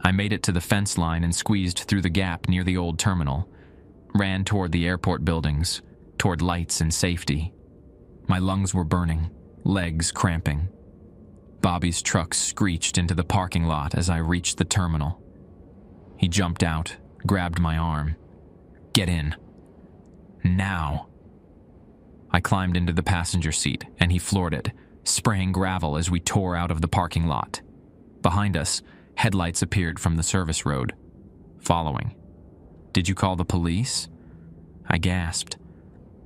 I made it to the fence line and squeezed through the gap near the old terminal. Ran toward the airport buildings, toward lights and safety. My lungs were burning, legs cramping. Bobby's truck screeched into the parking lot as I reached the terminal. He jumped out, grabbed my arm. "Get in. Now." I climbed into the passenger seat, and he floored it, spraying gravel as we tore out of the parking lot. Behind us, headlights appeared from the service road, following. "Did you call the police?" I gasped.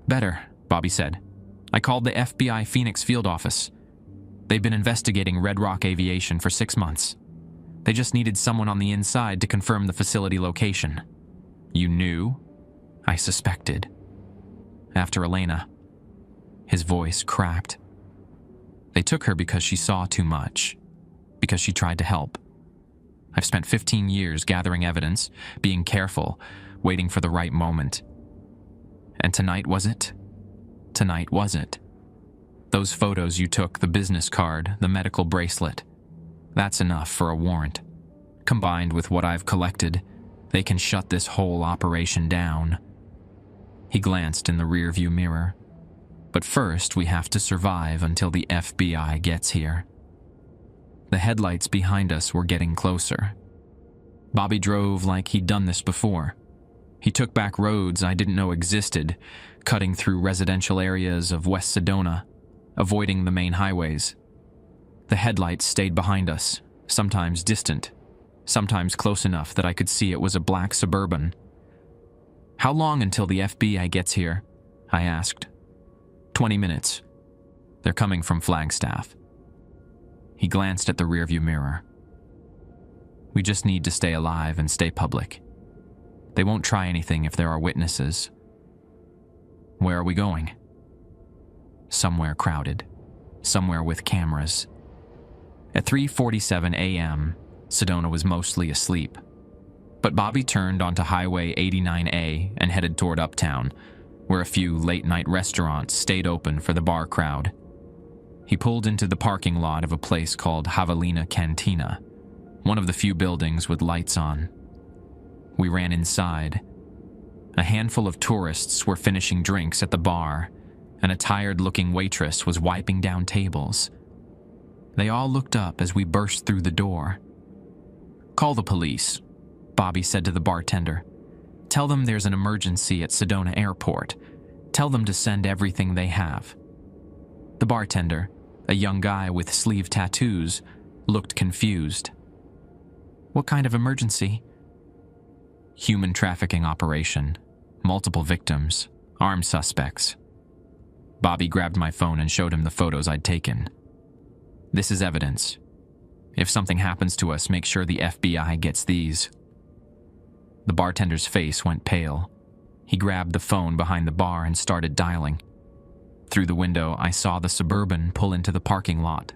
"Better," Bobby said. "I called the FBI Phoenix field office. They've been investigating Red Rock Aviation for 6 months. They just needed someone on the inside to confirm the facility location." "You knew?" I suspected. "After Elena." His voice cracked. "They took her because she saw too much, because she tried to help. I've spent 15 years gathering evidence, being careful, waiting for the right moment. And tonight was it? Tonight was it. Those photos you took, the business card, the medical bracelet, that's enough for a warrant. Combined with what I've collected, they can shut this whole operation down." He glanced in the rearview mirror. "But first, we have to survive until the FBI gets here." The headlights behind us were getting closer. Bobby drove like he'd done this before. He took back roads I didn't know existed, cutting through residential areas of West Sedona, avoiding the main highways. The headlights stayed behind us, sometimes distant, sometimes close enough that I could see it was a black Suburban. "How long until the FBI gets here?" I asked. 20 minutes. They're coming from Flagstaff." He glanced at the rearview mirror. "We just need to stay alive and stay public. They won't try anything if there are witnesses." "Where are we going?" somewhere crowded, somewhere with cameras. At 3:47 a.m., Sedona was mostly asleep. But Bobby turned onto Highway 89A and headed toward Uptown, where a few late-night restaurants stayed open for the bar crowd. He pulled into the parking lot of a place called Javelina Cantina, one of the few buildings with lights on. We ran inside. A handful of tourists were finishing drinks at the bar, and a tired-looking waitress was wiping down tables. They all looked up as we burst through the door. "Call the police," Bobby said to the bartender. "Tell them there's an emergency at Sedona Airport. Tell them to send everything they have." The bartender, a young guy with sleeve tattoos, looked confused. "What kind of emergency?" "Human trafficking operation. Multiple victims. Armed suspects." Bobby grabbed my phone and showed him the photos I'd taken. "This is evidence. If something happens to us, make sure the FBI gets these." The bartender's face went pale. He grabbed the phone behind the bar and started dialing. Through the window, I saw the Suburban pull into the parking lot.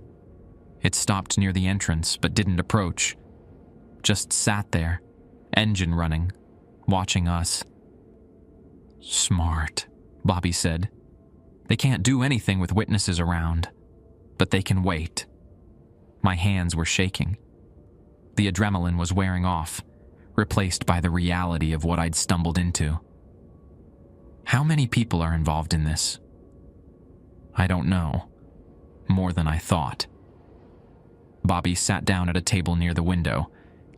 It stopped near the entrance but didn't approach. Just sat there, engine running, watching us. "Smart," Bobby said. "They can't do anything with witnesses around, but they can wait." My hands were shaking. The adrenaline was wearing off, replaced by the reality of what I'd stumbled into. "How many people are involved in this?" "I don't know. More than I thought." Bobby sat down at a table near the window,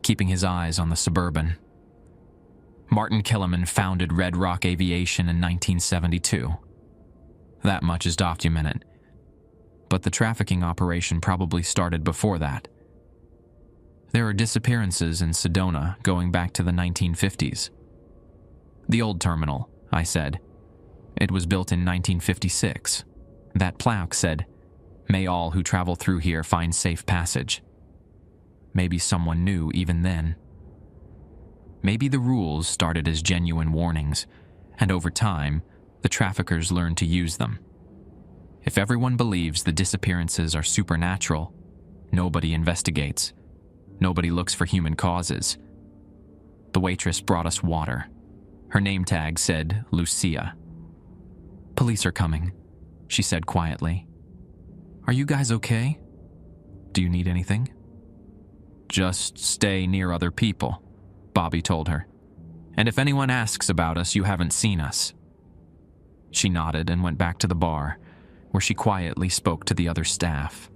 keeping his eyes on the Suburban. Martin Kellerman founded Red Rock Aviation in 1972. That much is documented. But the trafficking operation probably started before that. There are disappearances in Sedona going back to the 1950s. "The old terminal," I said. "It was built in 1956. That plaque said, 'May all who travel through here find safe passage.' Maybe someone knew even then. Maybe the rules started as genuine warnings, and over time, the traffickers learned to use them. If everyone believes the disappearances are supernatural, nobody investigates. Nobody looks for human causes." The waitress brought us water. Her name tag said Lucia. "Police are coming," she said quietly. "Are you guys okay? Do you need anything?" "Just stay near other people," Bobby told her. "And if anyone asks about us, you haven't seen us." She nodded and went back to the bar, where she quietly spoke to the other staff.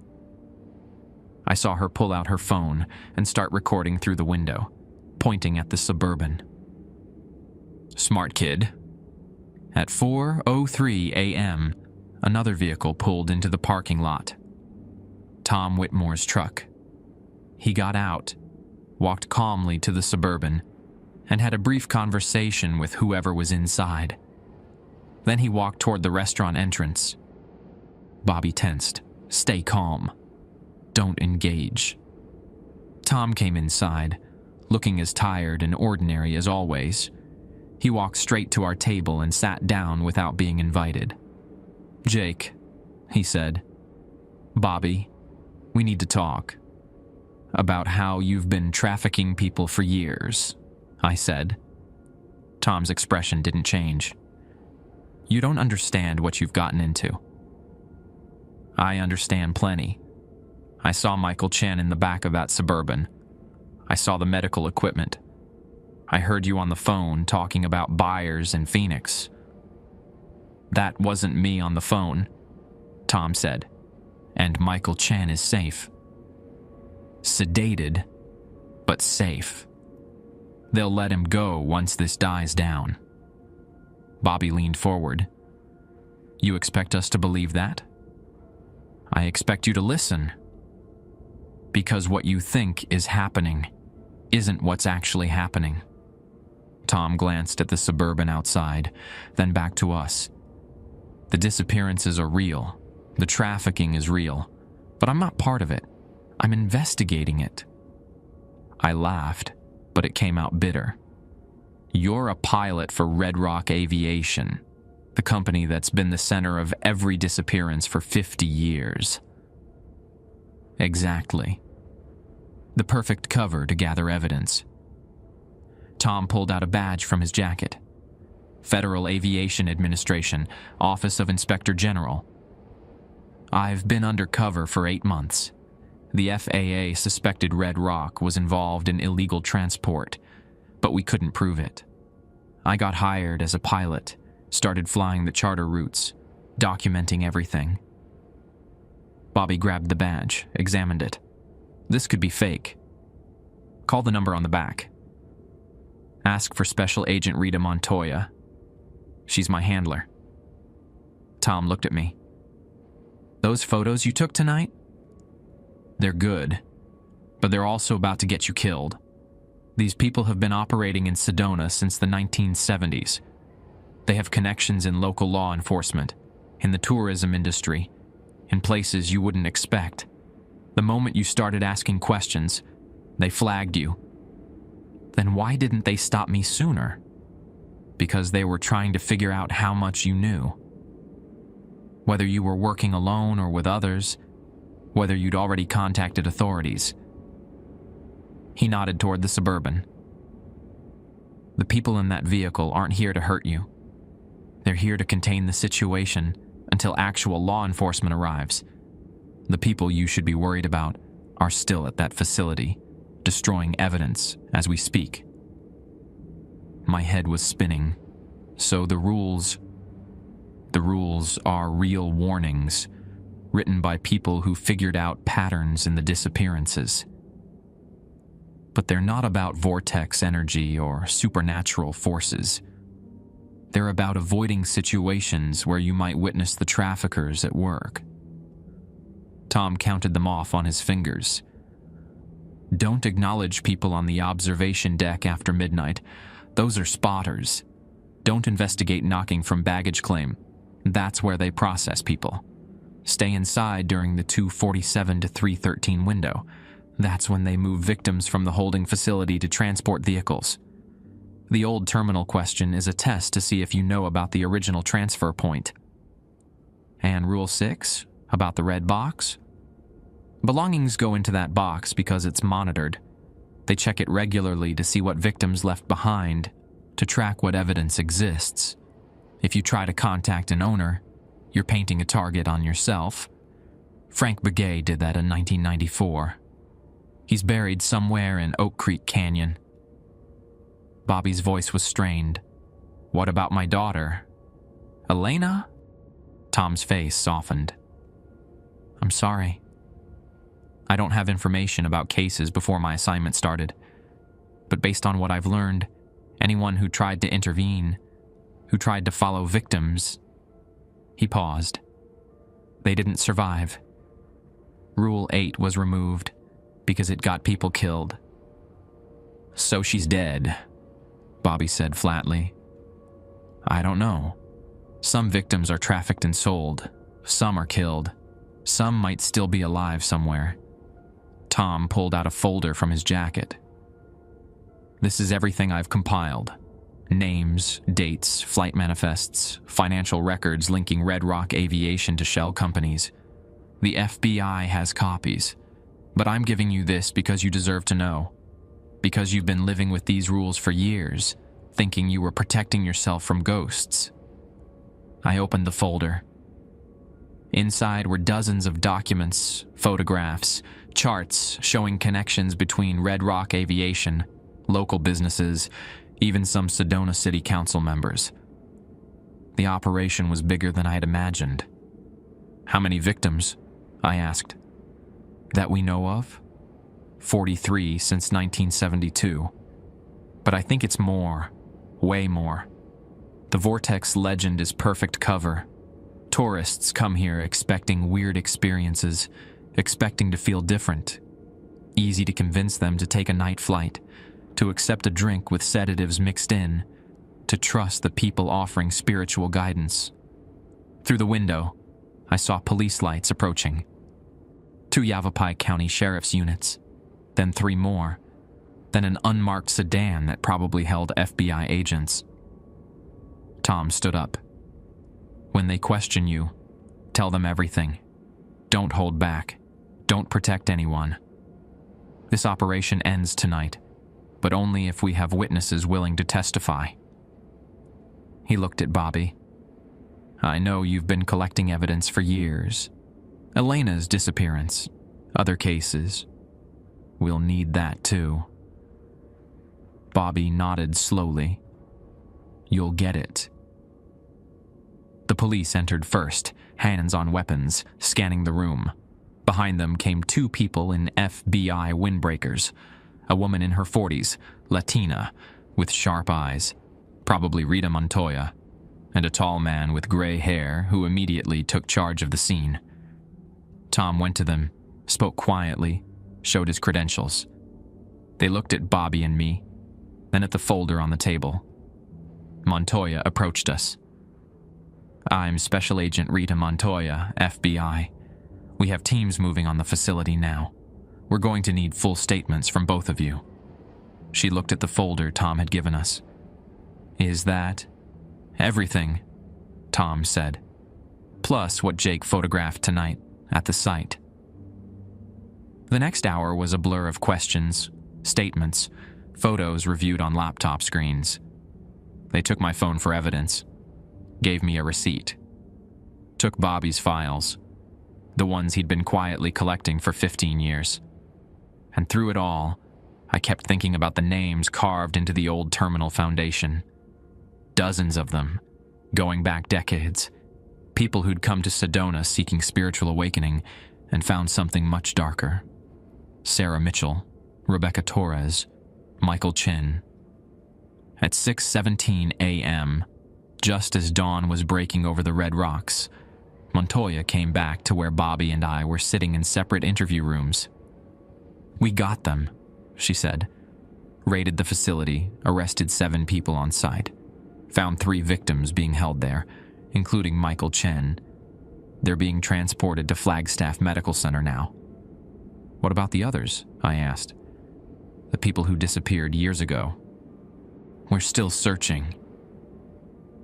I saw her pull out her phone and start recording through the window, pointing at the Suburban. "Smart kid." At 4:03 a.m., another vehicle pulled into the parking lot. Tom Whitmore's truck. He got out, walked calmly to the Suburban, and had a brief conversation with whoever was inside. Then he walked toward the restaurant entrance. Bobby tensed. "Stay calm. Don't engage." Tom came inside, looking as tired and ordinary as always. He walked straight to our table and sat down without being invited. "Jake," he said. "Bobby, we need to talk." "About how you've been trafficking people for years," I said. Tom's expression didn't change. "You don't understand what you've gotten into." "I understand plenty. I saw Michael Chen in the back of that Suburban. I saw the medical equipment. I heard you on the phone talking about buyers in Phoenix." "That wasn't me on the phone," Tom said. "And Michael Chen is safe. Sedated, but safe. They'll let him go once this dies down." Bobby leaned forward. "You expect us to believe that?" "I expect you to listen. Because what you think is happening isn't what's actually happening." Tom glanced at the Suburban outside, then back to us. "The disappearances are real. The trafficking is real. But I'm not part of it. I'm investigating it." I laughed, but it came out bitter. "You're a pilot for Red Rock Aviation. The company that's been the center of every disappearance for 50 years. Exactly. The perfect cover to gather evidence. Tom pulled out a badge from his jacket. Federal Aviation Administration, Office of Inspector General. I've been undercover for 8 months. The FAA suspected Red Rock was involved in illegal transport, but we couldn't prove it. I got hired as a pilot, started flying the charter routes, documenting everything. Bobby grabbed the badge, examined it. This could be fake. Call the number on the back. Ask for Special Agent Rita Montoya. She's my handler. Tom looked at me. Those photos you took tonight? They're good, but they're also about to get you killed. These people have been operating in Sedona since the 1970s. They have connections in local law enforcement, in the tourism industry, in places you wouldn't expect. The moment you started asking questions, they flagged you. Then why didn't they stop me sooner? Because they were trying to figure out how much you knew. Whether you were working alone or with others, whether you'd already contacted authorities. He nodded toward the Suburban. The people in that vehicle aren't here to hurt you. They're here to contain the situation until actual law enforcement arrives. The people you should be worried about are still at that facility, destroying evidence as we speak. My head was spinning. So the rules are real warnings, written by people who figured out patterns in the disappearances. But they're not about vortex energy or supernatural forces. They're about avoiding situations where you might witness the traffickers at work. Tom counted them off on his fingers. Don't acknowledge people on the observation deck after midnight. Those are spotters. Don't investigate knocking from baggage claim. That's where they process people. Stay inside during the 2:47 to 3:13 window. That's when they move victims from the holding facility to transport vehicles. The old terminal question is a test to see if you know about the original transfer point. And Rule 6, about the red box? Belongings go into that box because it's monitored. They check it regularly to see what victims left behind, to track what evidence exists. If you try to contact an owner, you're painting a target on yourself. Frank Begay did that in 1994. He's buried somewhere in Oak Creek Canyon. Bobby's voice was strained. What about my daughter? Elena? Tom's face softened. I'm sorry. I don't have information about cases before my assignment started. But based on what I've learned, anyone who tried to intervene, who tried to follow victims... He paused. They didn't survive. Rule 8 was removed because it got people killed. So she's dead, Bobby said flatly. I don't know. Some victims are trafficked and sold. Some are killed. Some might still be alive somewhere. Tom pulled out a folder from his jacket. This is everything I've compiled. Names, dates, flight manifests, financial records linking Red Rock Aviation to shell companies. The FBI has copies, but I'm giving you this because you deserve to know. Because you've been living with these rules for years, thinking you were protecting yourself from ghosts. I opened the folder. Inside were dozens of documents, photographs, charts showing connections between Red Rock Aviation, local businesses, even some Sedona City Council members. The operation was bigger than I had imagined. How many victims? I asked. That we know of? 43 since 1972. But I think it's more, way more. The Vortex legend is perfect cover. Tourists come here expecting weird experiences, expecting to feel different. Easy to convince them to take a night flight, to accept a drink with sedatives mixed in, to trust the people offering spiritual guidance. Through the window, I saw police lights approaching. 2 Yavapai County Sheriff's units, then 3 more, then an unmarked sedan that probably held FBI agents. Tom stood up. When they question you, tell them everything. Don't hold back. Don't protect anyone. This operation ends tonight, but only if we have witnesses willing to testify." He looked at Bobby. "I know you've been collecting evidence for years. Elena's disappearance, other cases. We'll need that too." Bobby nodded slowly. "You'll get it." The police entered first, hands on weapons, scanning the room. Behind them came two people in FBI windbreakers. A woman in her 40s, Latina, with sharp eyes, probably Rita Montoya, and a tall man with gray hair who immediately took charge of the scene. Tom went to them, spoke quietly, showed his credentials. They looked at Bobby and me, then at the folder on the table. Montoya approached us. "I'm Special Agent Rita Montoya, FBI. We have teams moving on the facility now. We're going to need full statements from both of you." She looked at the folder Tom had given us. "Is that everything?" Tom said. "Plus what Jake photographed tonight at the site." The next hour was a blur of questions, statements, photos reviewed on laptop screens. They took my phone for evidence, gave me a receipt, took Bobby's files, the ones he'd been quietly collecting for 15 years. And through it all, I kept thinking about the names carved into the old terminal foundation. Dozens of them, going back decades. People who'd come to Sedona seeking spiritual awakening and found something much darker. Sarah Mitchell, Rebecca Torres, Michael Chin. At 6:17 a.m., just as dawn was breaking over the red rocks, Montoya came back to where Bobby and I were sitting in separate interview rooms. "We got them," she said. "Raided the facility, arrested 7 people on site. Found 3 victims being held there, including Michael Chen. They're being transported to Flagstaff Medical Center now." "What about the others?" I asked. "The people who disappeared years ago." "We're still searching.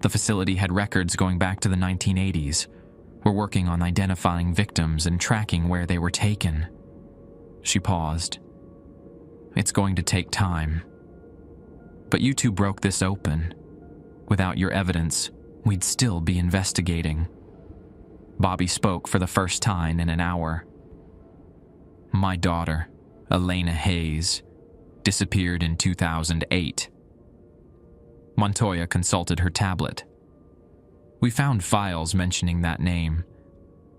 The facility had records going back to the 1980s. We're working on identifying victims and tracking where they were taken." She paused. "It's going to take time. But you two broke this open. Without your evidence, we'd still be investigating." Bobby spoke for the first time in an hour. "My daughter, Elena Hayes, disappeared in 2008. Montoya consulted her tablet. "We found files mentioning that name.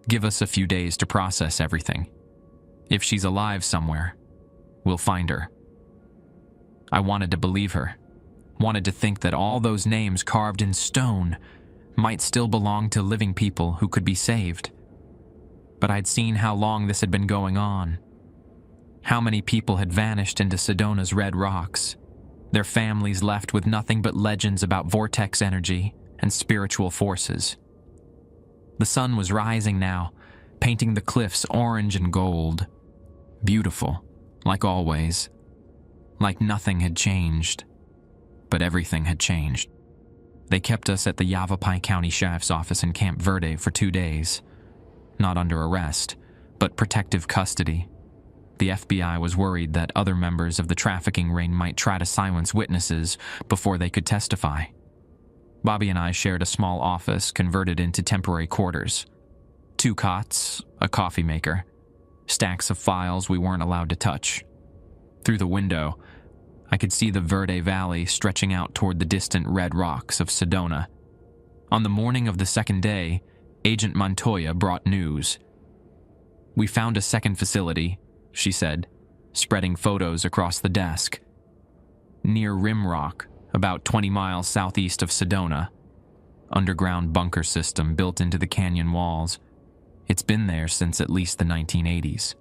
Give us a few days to process everything. If she's alive somewhere, we'll find her." I wanted to believe her, wanted to think that all those names carved in stone might still belong to living people who could be saved. But I'd seen how long this had been going on. How many people had vanished into Sedona's red rocks, their families left with nothing but legends about vortex energy and spiritual forces. The sun was rising now, painting the cliffs orange and gold. Beautiful, like always. Like nothing had changed. But everything had changed. They kept us at the Yavapai County Sheriff's Office in Camp Verde for 2 days. Not under arrest, but protective custody. The FBI was worried that other members of the trafficking ring might try to silence witnesses before they could testify. Bobby and I shared a small office converted into temporary quarters. 2 cots, a coffee maker, stacks of files we weren't allowed to touch. Through the window, I could see the Verde Valley stretching out toward the distant red rocks of Sedona. On the morning of the second day, Agent Montoya brought news. "We found a second facility," she said, spreading photos across the desk. "Near Rim Rock, about 20 miles southeast of Sedona. Underground bunker system built into the canyon walls. It's been there since at least the 1980s.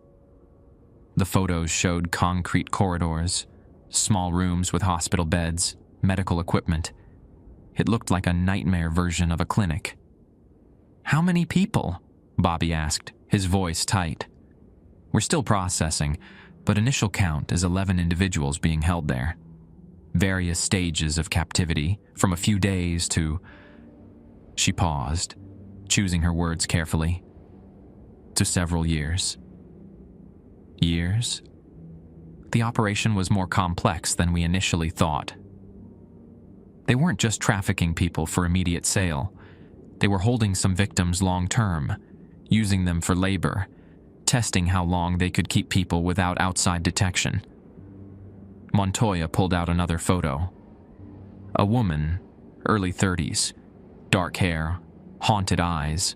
The photos showed concrete corridors, small rooms with hospital beds, medical equipment. It looked like a nightmare version of a clinic." "How many people?" Bobby asked, his voice tight. "We're still processing, but initial count is 11 individuals being held there. Various stages of captivity, from a few days to..." She paused, choosing her words carefully. To several years. Years? The operation was more complex than we initially thought. They weren't just trafficking people for immediate sale. They were holding some victims long-term, using them for labor, testing how long they could keep people without outside detection. Montoya pulled out another photo. A woman, early 30s, dark hair, haunted eyes.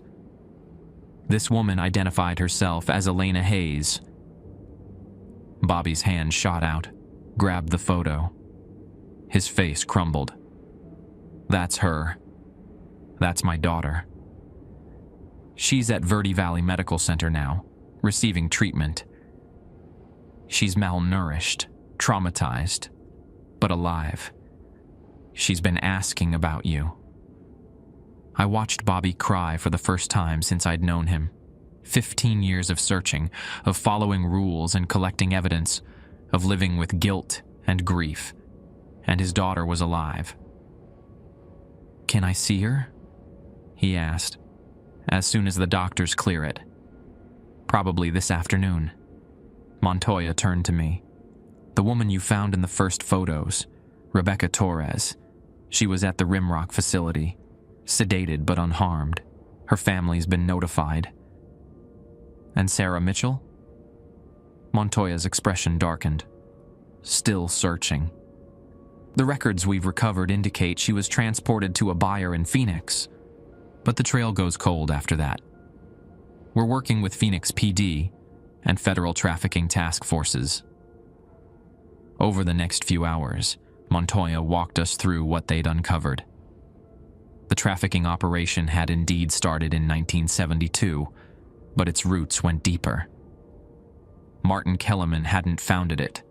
This woman identified herself as Elena Hayes. Bobby's hand shot out, grabbed the photo. His face crumbled. That's her. That's my daughter. She's at Verde Valley Medical Center now, receiving treatment. She's malnourished, traumatized, but alive. She's been asking about you. I watched Bobby cry for the first time since I'd known him. 15 years of searching, of following rules and collecting evidence, of living with guilt and grief. And his daughter was alive. "Can I see her?" he asked, as soon as the doctors clear it. "Probably this afternoon." Montoya turned to me. "The woman you found in the first photos, Rebecca Torres. She was at the Rimrock facility, sedated but unharmed. Her family's been notified." "And Sarah Mitchell?" Montoya's expression darkened. "Still searching. The records we've recovered indicate she was transported to a buyer in Phoenix, but the trail goes cold after that. We're working with Phoenix PD and federal trafficking task forces." Over the next few hours, Montoya walked us through what they'd uncovered. The trafficking operation had indeed started in 1972, but its roots went deeper. Martin Kellerman hadn't founded it.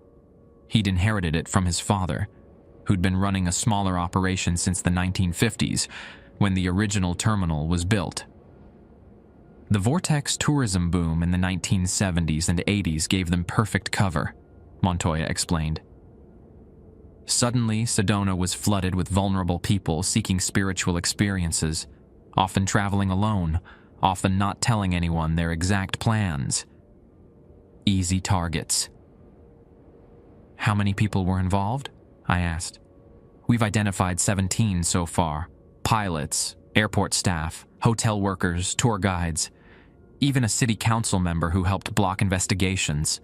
He'd inherited it from his father, who'd been running a smaller operation since the 1950s, when the original terminal was built. The vortex tourism boom in the 1970s and 80s gave them perfect cover, Montoya explained. Suddenly, Sedona was flooded with vulnerable people seeking spiritual experiences, often traveling alone, often not telling anyone their exact plans. Easy targets. "How many people were involved?" I asked. "We've identified 17 so far. Pilots, airport staff, hotel workers, tour guides, even a city council member who helped block investigations."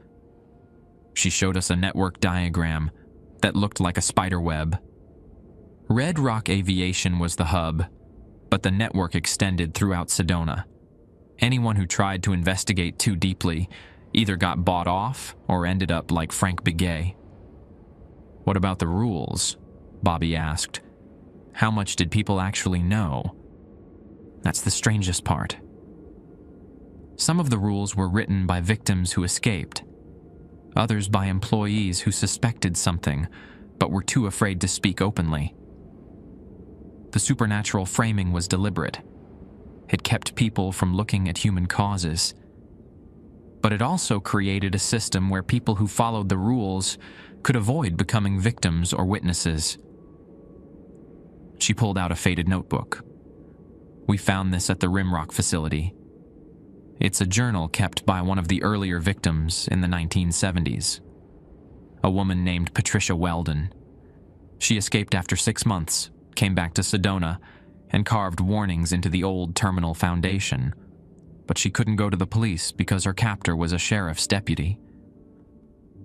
She showed us a network diagram that looked like a spider web. Red Rock Aviation was the hub, but the network extended throughout Sedona. Anyone who tried to investigate too deeply either got bought off or ended up like Frank Begay. "What about the rules?" Bobby asked. "How much did people actually know?" "That's the strangest part. Some of the rules were written by victims who escaped, others by employees who suspected something but were too afraid to speak openly. The supernatural framing was deliberate. It kept people from looking at human causes. But it also created a system where people who followed the rules could avoid becoming victims or witnesses." She pulled out a faded notebook. "We found this at the Rimrock facility. It's a journal kept by one of the earlier victims in the 1970s. A woman named Patricia Weldon. She escaped after 6 months, came back to Sedona, and carved warnings into the old terminal foundation. But she couldn't go to the police because her captor was a sheriff's deputy.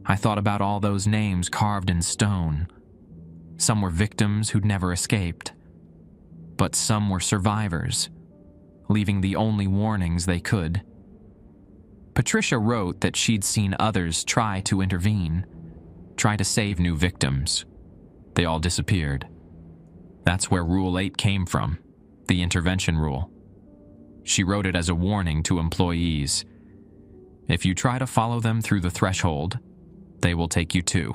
I thought about all those names carved in stone. Some were victims who'd never escaped, but some were survivors, leaving the only warnings they could. Patricia wrote that she'd seen others try to intervene, try to save new victims. They all disappeared. That's where Rule 8 came from, the intervention rule. She wrote it as a warning to employees. If you try to follow them through the threshold, they will take you too."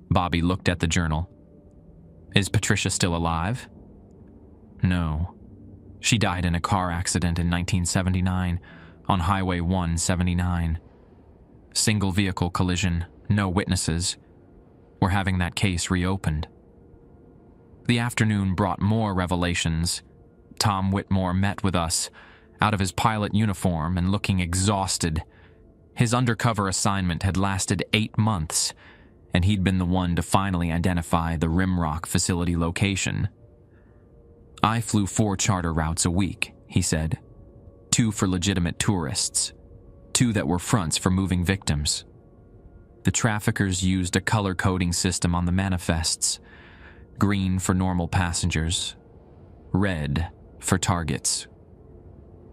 Bobby looked at the journal. "Is Patricia still alive?" "No. She died in a car accident in 1979 on Highway 179. Single vehicle collision, no witnesses. We're having that case reopened." The afternoon brought more revelations. Tom Whitmore met with us, out of his pilot uniform and looking exhausted. His undercover assignment had lasted 8 months, and he'd been the one to finally identify the Rimrock facility location. "I flew 4 charter routes a week," he said. 2 for legitimate tourists, 2 that were fronts for moving victims. The traffickers used a color coding system on the manifests: green for normal passengers, red for targets.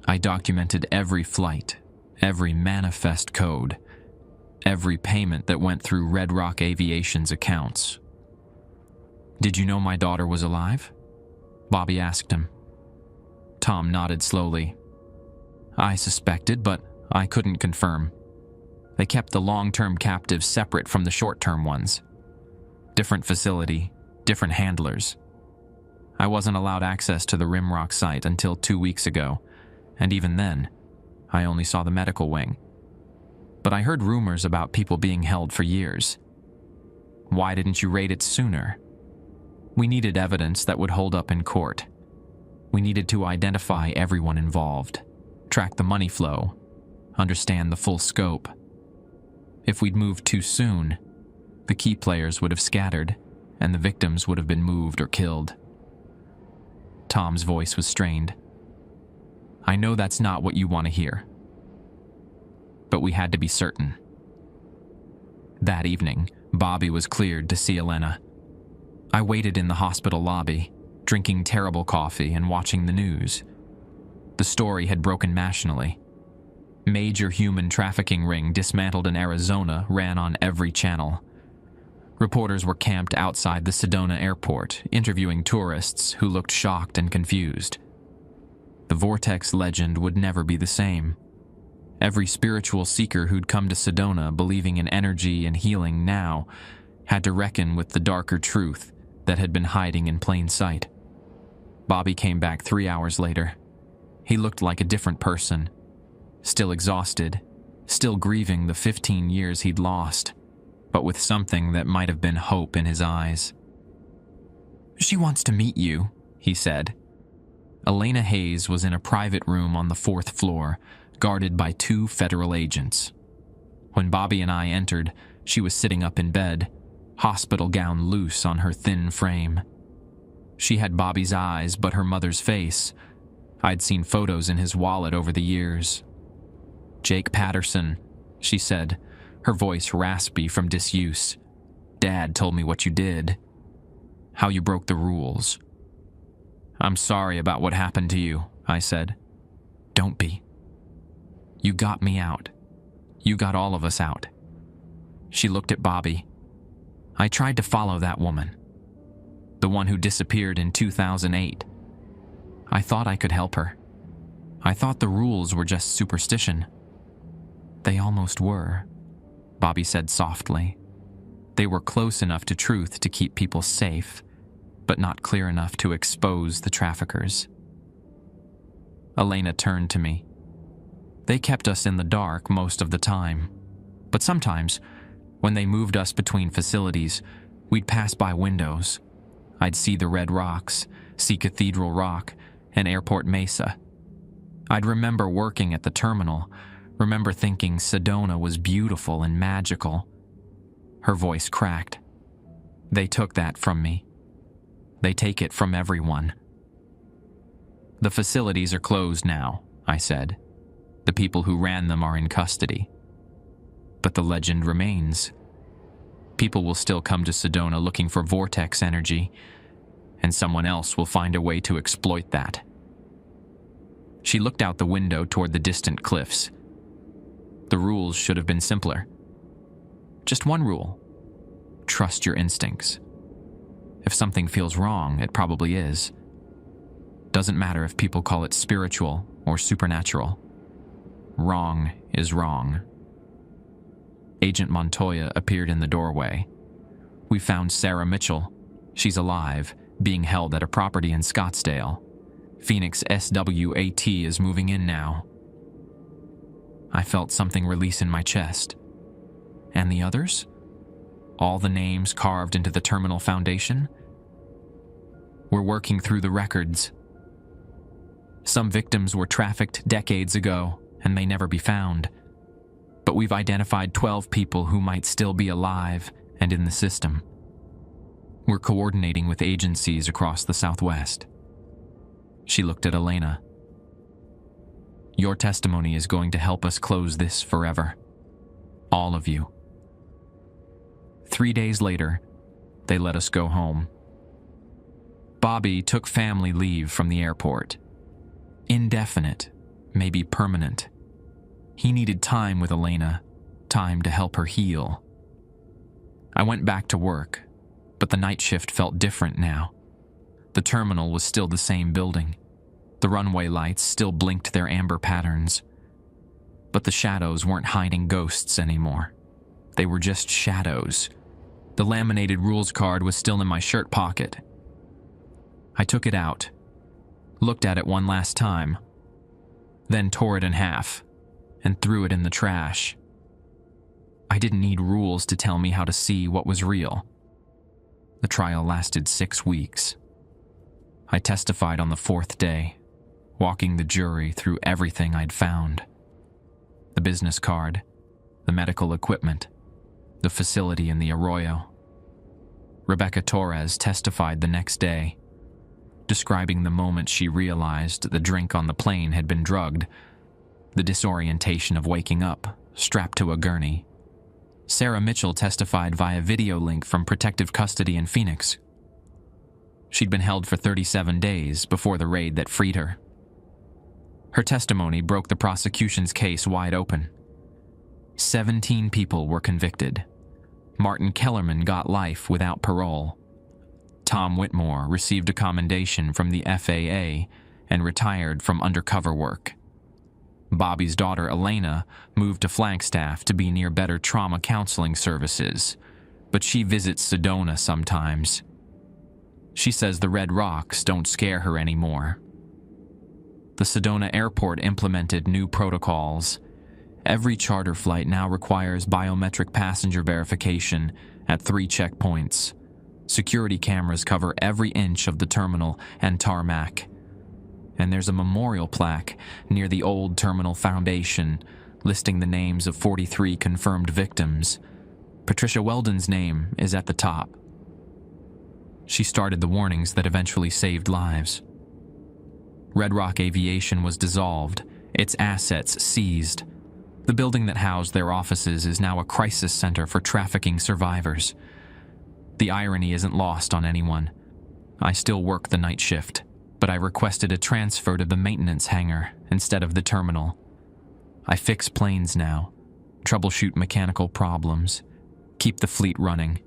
I documented every flight, every manifest code, every payment that went through Red Rock Aviation's accounts. "Did you know my daughter was alive?" Bobby asked him. Tom nodded slowly. "I suspected, but I couldn't confirm. They kept the long-term captives separate from the short-term ones. Different facility, different handlers. I wasn't allowed access to the Rimrock site until 2 weeks ago, and even then, I only saw the medical wing. But I heard rumors about people being held for years. Why didn't you raid it sooner? We needed evidence that would hold up in court. We needed to identify everyone involved, track the money flow, understand the full scope. If we'd moved too soon, the key players would have scattered, and the victims would have been moved or killed." Tom's voice was strained. "I know that's not what you want to hear. But we had to be certain." That evening, Bobby was cleared to see Elena. I waited in the hospital lobby, drinking terrible coffee and watching the news. The story had broken nationally. Major human trafficking ring dismantled in Arizona ran on every channel. Reporters were camped outside the Sedona Airport, interviewing tourists who looked shocked and confused. The vortex legend would never be the same. Every spiritual seeker who'd come to Sedona believing in energy and healing now had to reckon with the darker truth that had been hiding in plain sight. Bobby came back 3 hours later. He looked like a different person, still exhausted, still grieving the 15 years he'd lost, but with something that might have been hope in his eyes. "She wants to meet you," he said. Elena Hayes was in a private room on the 4th floor, guarded by 2 federal agents. When Bobby and I entered, she was sitting up in bed, hospital gown loose on her thin frame. She had Bobby's eyes but her mother's face. I'd seen photos in his wallet over the years. "Jake Patterson," she said, her voice raspy from disuse. "Dad told me what you did. How you broke the rules." "I'm sorry about what happened to you," I said. "Don't be. You got me out. You got all of us out." She looked at Bobby. "I tried to follow that woman. The one who disappeared in 2008. I thought I could help her. I thought the rules were just superstition." "They almost were," Bobby said softly. "They were close enough to truth to keep people safe, but not clear enough to expose the traffickers." Elena turned to me. "They kept us in the dark most of the time, but sometimes, when they moved us between facilities, we'd pass by windows. I'd see the red rocks, see Cathedral Rock, and Airport Mesa. I'd remember working at the terminal, remember thinking Sedona was beautiful and magical." Her voice cracked. "They took that from me. They take it from everyone." "The facilities are closed now," I said. "The people who ran them are in custody. But the legend remains. People will still come to Sedona looking for vortex energy, and someone else will find a way to exploit that." She looked out the window toward the distant cliffs. "The rules should have been simpler. Just one rule. Trust your instincts. If something feels wrong, it probably is. Doesn't matter if people call it spiritual or supernatural. Wrong is wrong." Agent Montoya appeared in the doorway. "We found Sarah Mitchell. She's alive, being held at a property in Scottsdale. Phoenix SWAT is moving in now." I felt something release in my chest. "And the others? All the names carved into the terminal foundation?" "We're working through the records." Some victims were trafficked decades ago and may never be found. But we've identified 12 people who might still be alive and in the system. We're coordinating with agencies across the Southwest. She looked at Elena. Your testimony is going to help us close this forever. All of you. 3 days later, they let us go home. Bobby took family leave from the airport. Indefinite, maybe permanent. He needed time with Elena, time to help her heal. I went back to work, but the night shift felt different now. The terminal was still the same building. The runway lights still blinked their amber patterns. But the shadows weren't hiding ghosts anymore. They were just shadows. The laminated rules card was still in my shirt pocket. I took it out, looked at it one last time, then tore it in half and threw it in the trash. I didn't need rules to tell me how to see what was real. The trial lasted 6 weeks. I testified on the 4th day, walking the jury through everything I'd found. The business card, the medical equipment, the facility in the Arroyo. Rebecca Torres testified the next day, describing the moment she realized the drink on the plane had been drugged, the disorientation of waking up, strapped to a gurney. Sarah Mitchell testified via video link from protective custody in Phoenix. She'd been held for 37 days before the raid that freed her. Her testimony broke the prosecution's case wide open. 17 people were convicted. Martin Kellerman got life without parole. Tom Whitmore received a commendation from the FAA and retired from undercover work. Bobby's daughter Elena moved to Flagstaff to be near better trauma counseling services, but she visits Sedona sometimes. She says the red rocks don't scare her anymore. The Sedona Airport implemented new protocols. Every charter flight now requires biometric passenger verification at 3 checkpoints. Security cameras cover every inch of the terminal and tarmac. And there's a memorial plaque near the old terminal foundation listing the names of 43 confirmed victims. Patricia Weldon's name is at the top. She started the warnings that eventually saved lives. Red Rock Aviation was dissolved, its assets seized. The building that housed their offices is now a crisis center for trafficking survivors. The irony isn't lost on anyone. I still work the night shift, but I requested a transfer to the maintenance hangar instead of the terminal. I fix planes now, troubleshoot mechanical problems, keep the fleet running.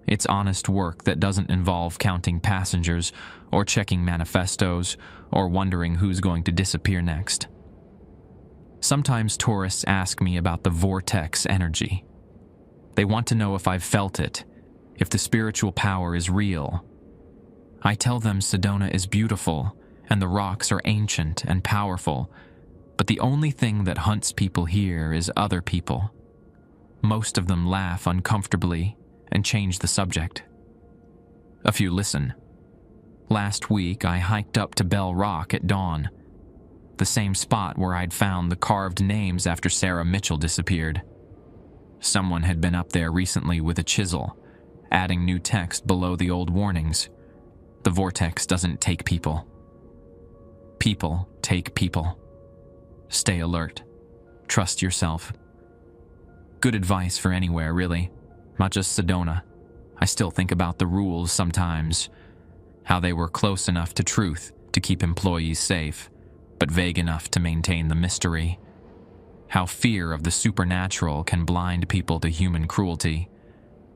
It's honest work that doesn't involve counting passengers or checking manifestos or wondering who's going to disappear next. Sometimes tourists ask me about the vortex energy. They want to know if I've felt it, if the spiritual power is real. I tell them Sedona is beautiful and the rocks are ancient and powerful, but the only thing that hunts people here is other people. Most of them laugh uncomfortably and change the subject. A few listen. Last week, I hiked up to Bell Rock at dawn, the same spot where I'd found the carved names after Sarah Mitchell disappeared. Someone had been up there recently with a chisel, adding new text below the old warnings. The vortex doesn't take people. People take people. Stay alert. Trust yourself. Good advice for anywhere, really. Not just Sedona. I still think about the rules sometimes. How they were close enough to truth to keep employees safe, but vague enough to maintain the mystery. How fear of the supernatural can blind people to human cruelty.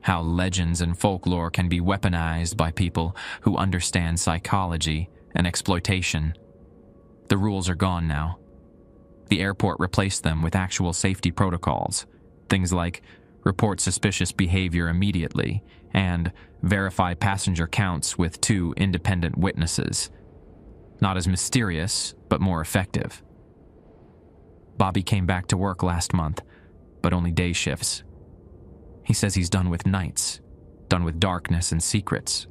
How legends and folklore can be weaponized by people who understand psychology and exploitation. The rules are gone now. The airport replaced them with actual safety protocols. Things like report suspicious behavior immediately and verify passenger counts with 2 independent witnesses. Not as mysterious, but more effective. Bobby came back to work last month, but only day shifts. He says he's done with nights, done with darkness and secrets.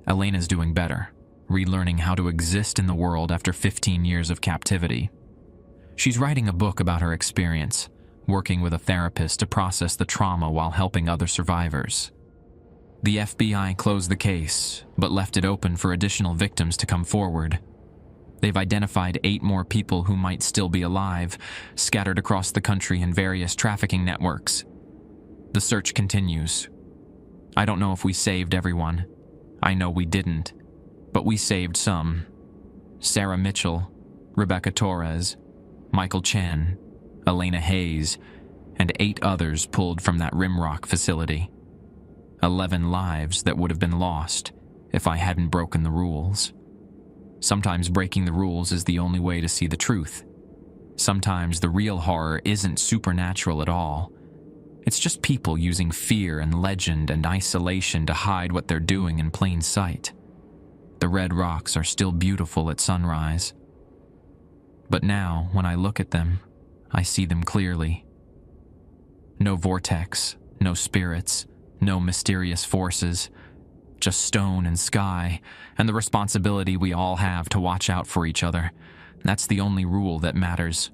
Elena's doing better, relearning how to exist in the world after 15 years of captivity. She's writing a book about her experience, working with a therapist to process the trauma while helping other survivors. The FBI closed the case, but left it open for additional victims to come forward. They've identified 8 more people who might still be alive, scattered across the country in various trafficking networks. The search continues. I don't know if we saved everyone. I know we didn't, but we saved some. Sarah Mitchell, Rebecca Torres, Michael Chen, Elena Hayes, and 8 others pulled from that Rimrock facility. 11 lives that would have been lost if I hadn't broken the rules. Sometimes breaking the rules is the only way to see the truth. Sometimes the real horror isn't supernatural at all. It's just people using fear and legend and isolation to hide what they're doing in plain sight. The red rocks are still beautiful at sunrise. But now, when I look at them, I see them clearly. No vortex, no spirits, no mysterious forces, just stone and sky, and the responsibility we all have to watch out for each other. That's the only rule that matters.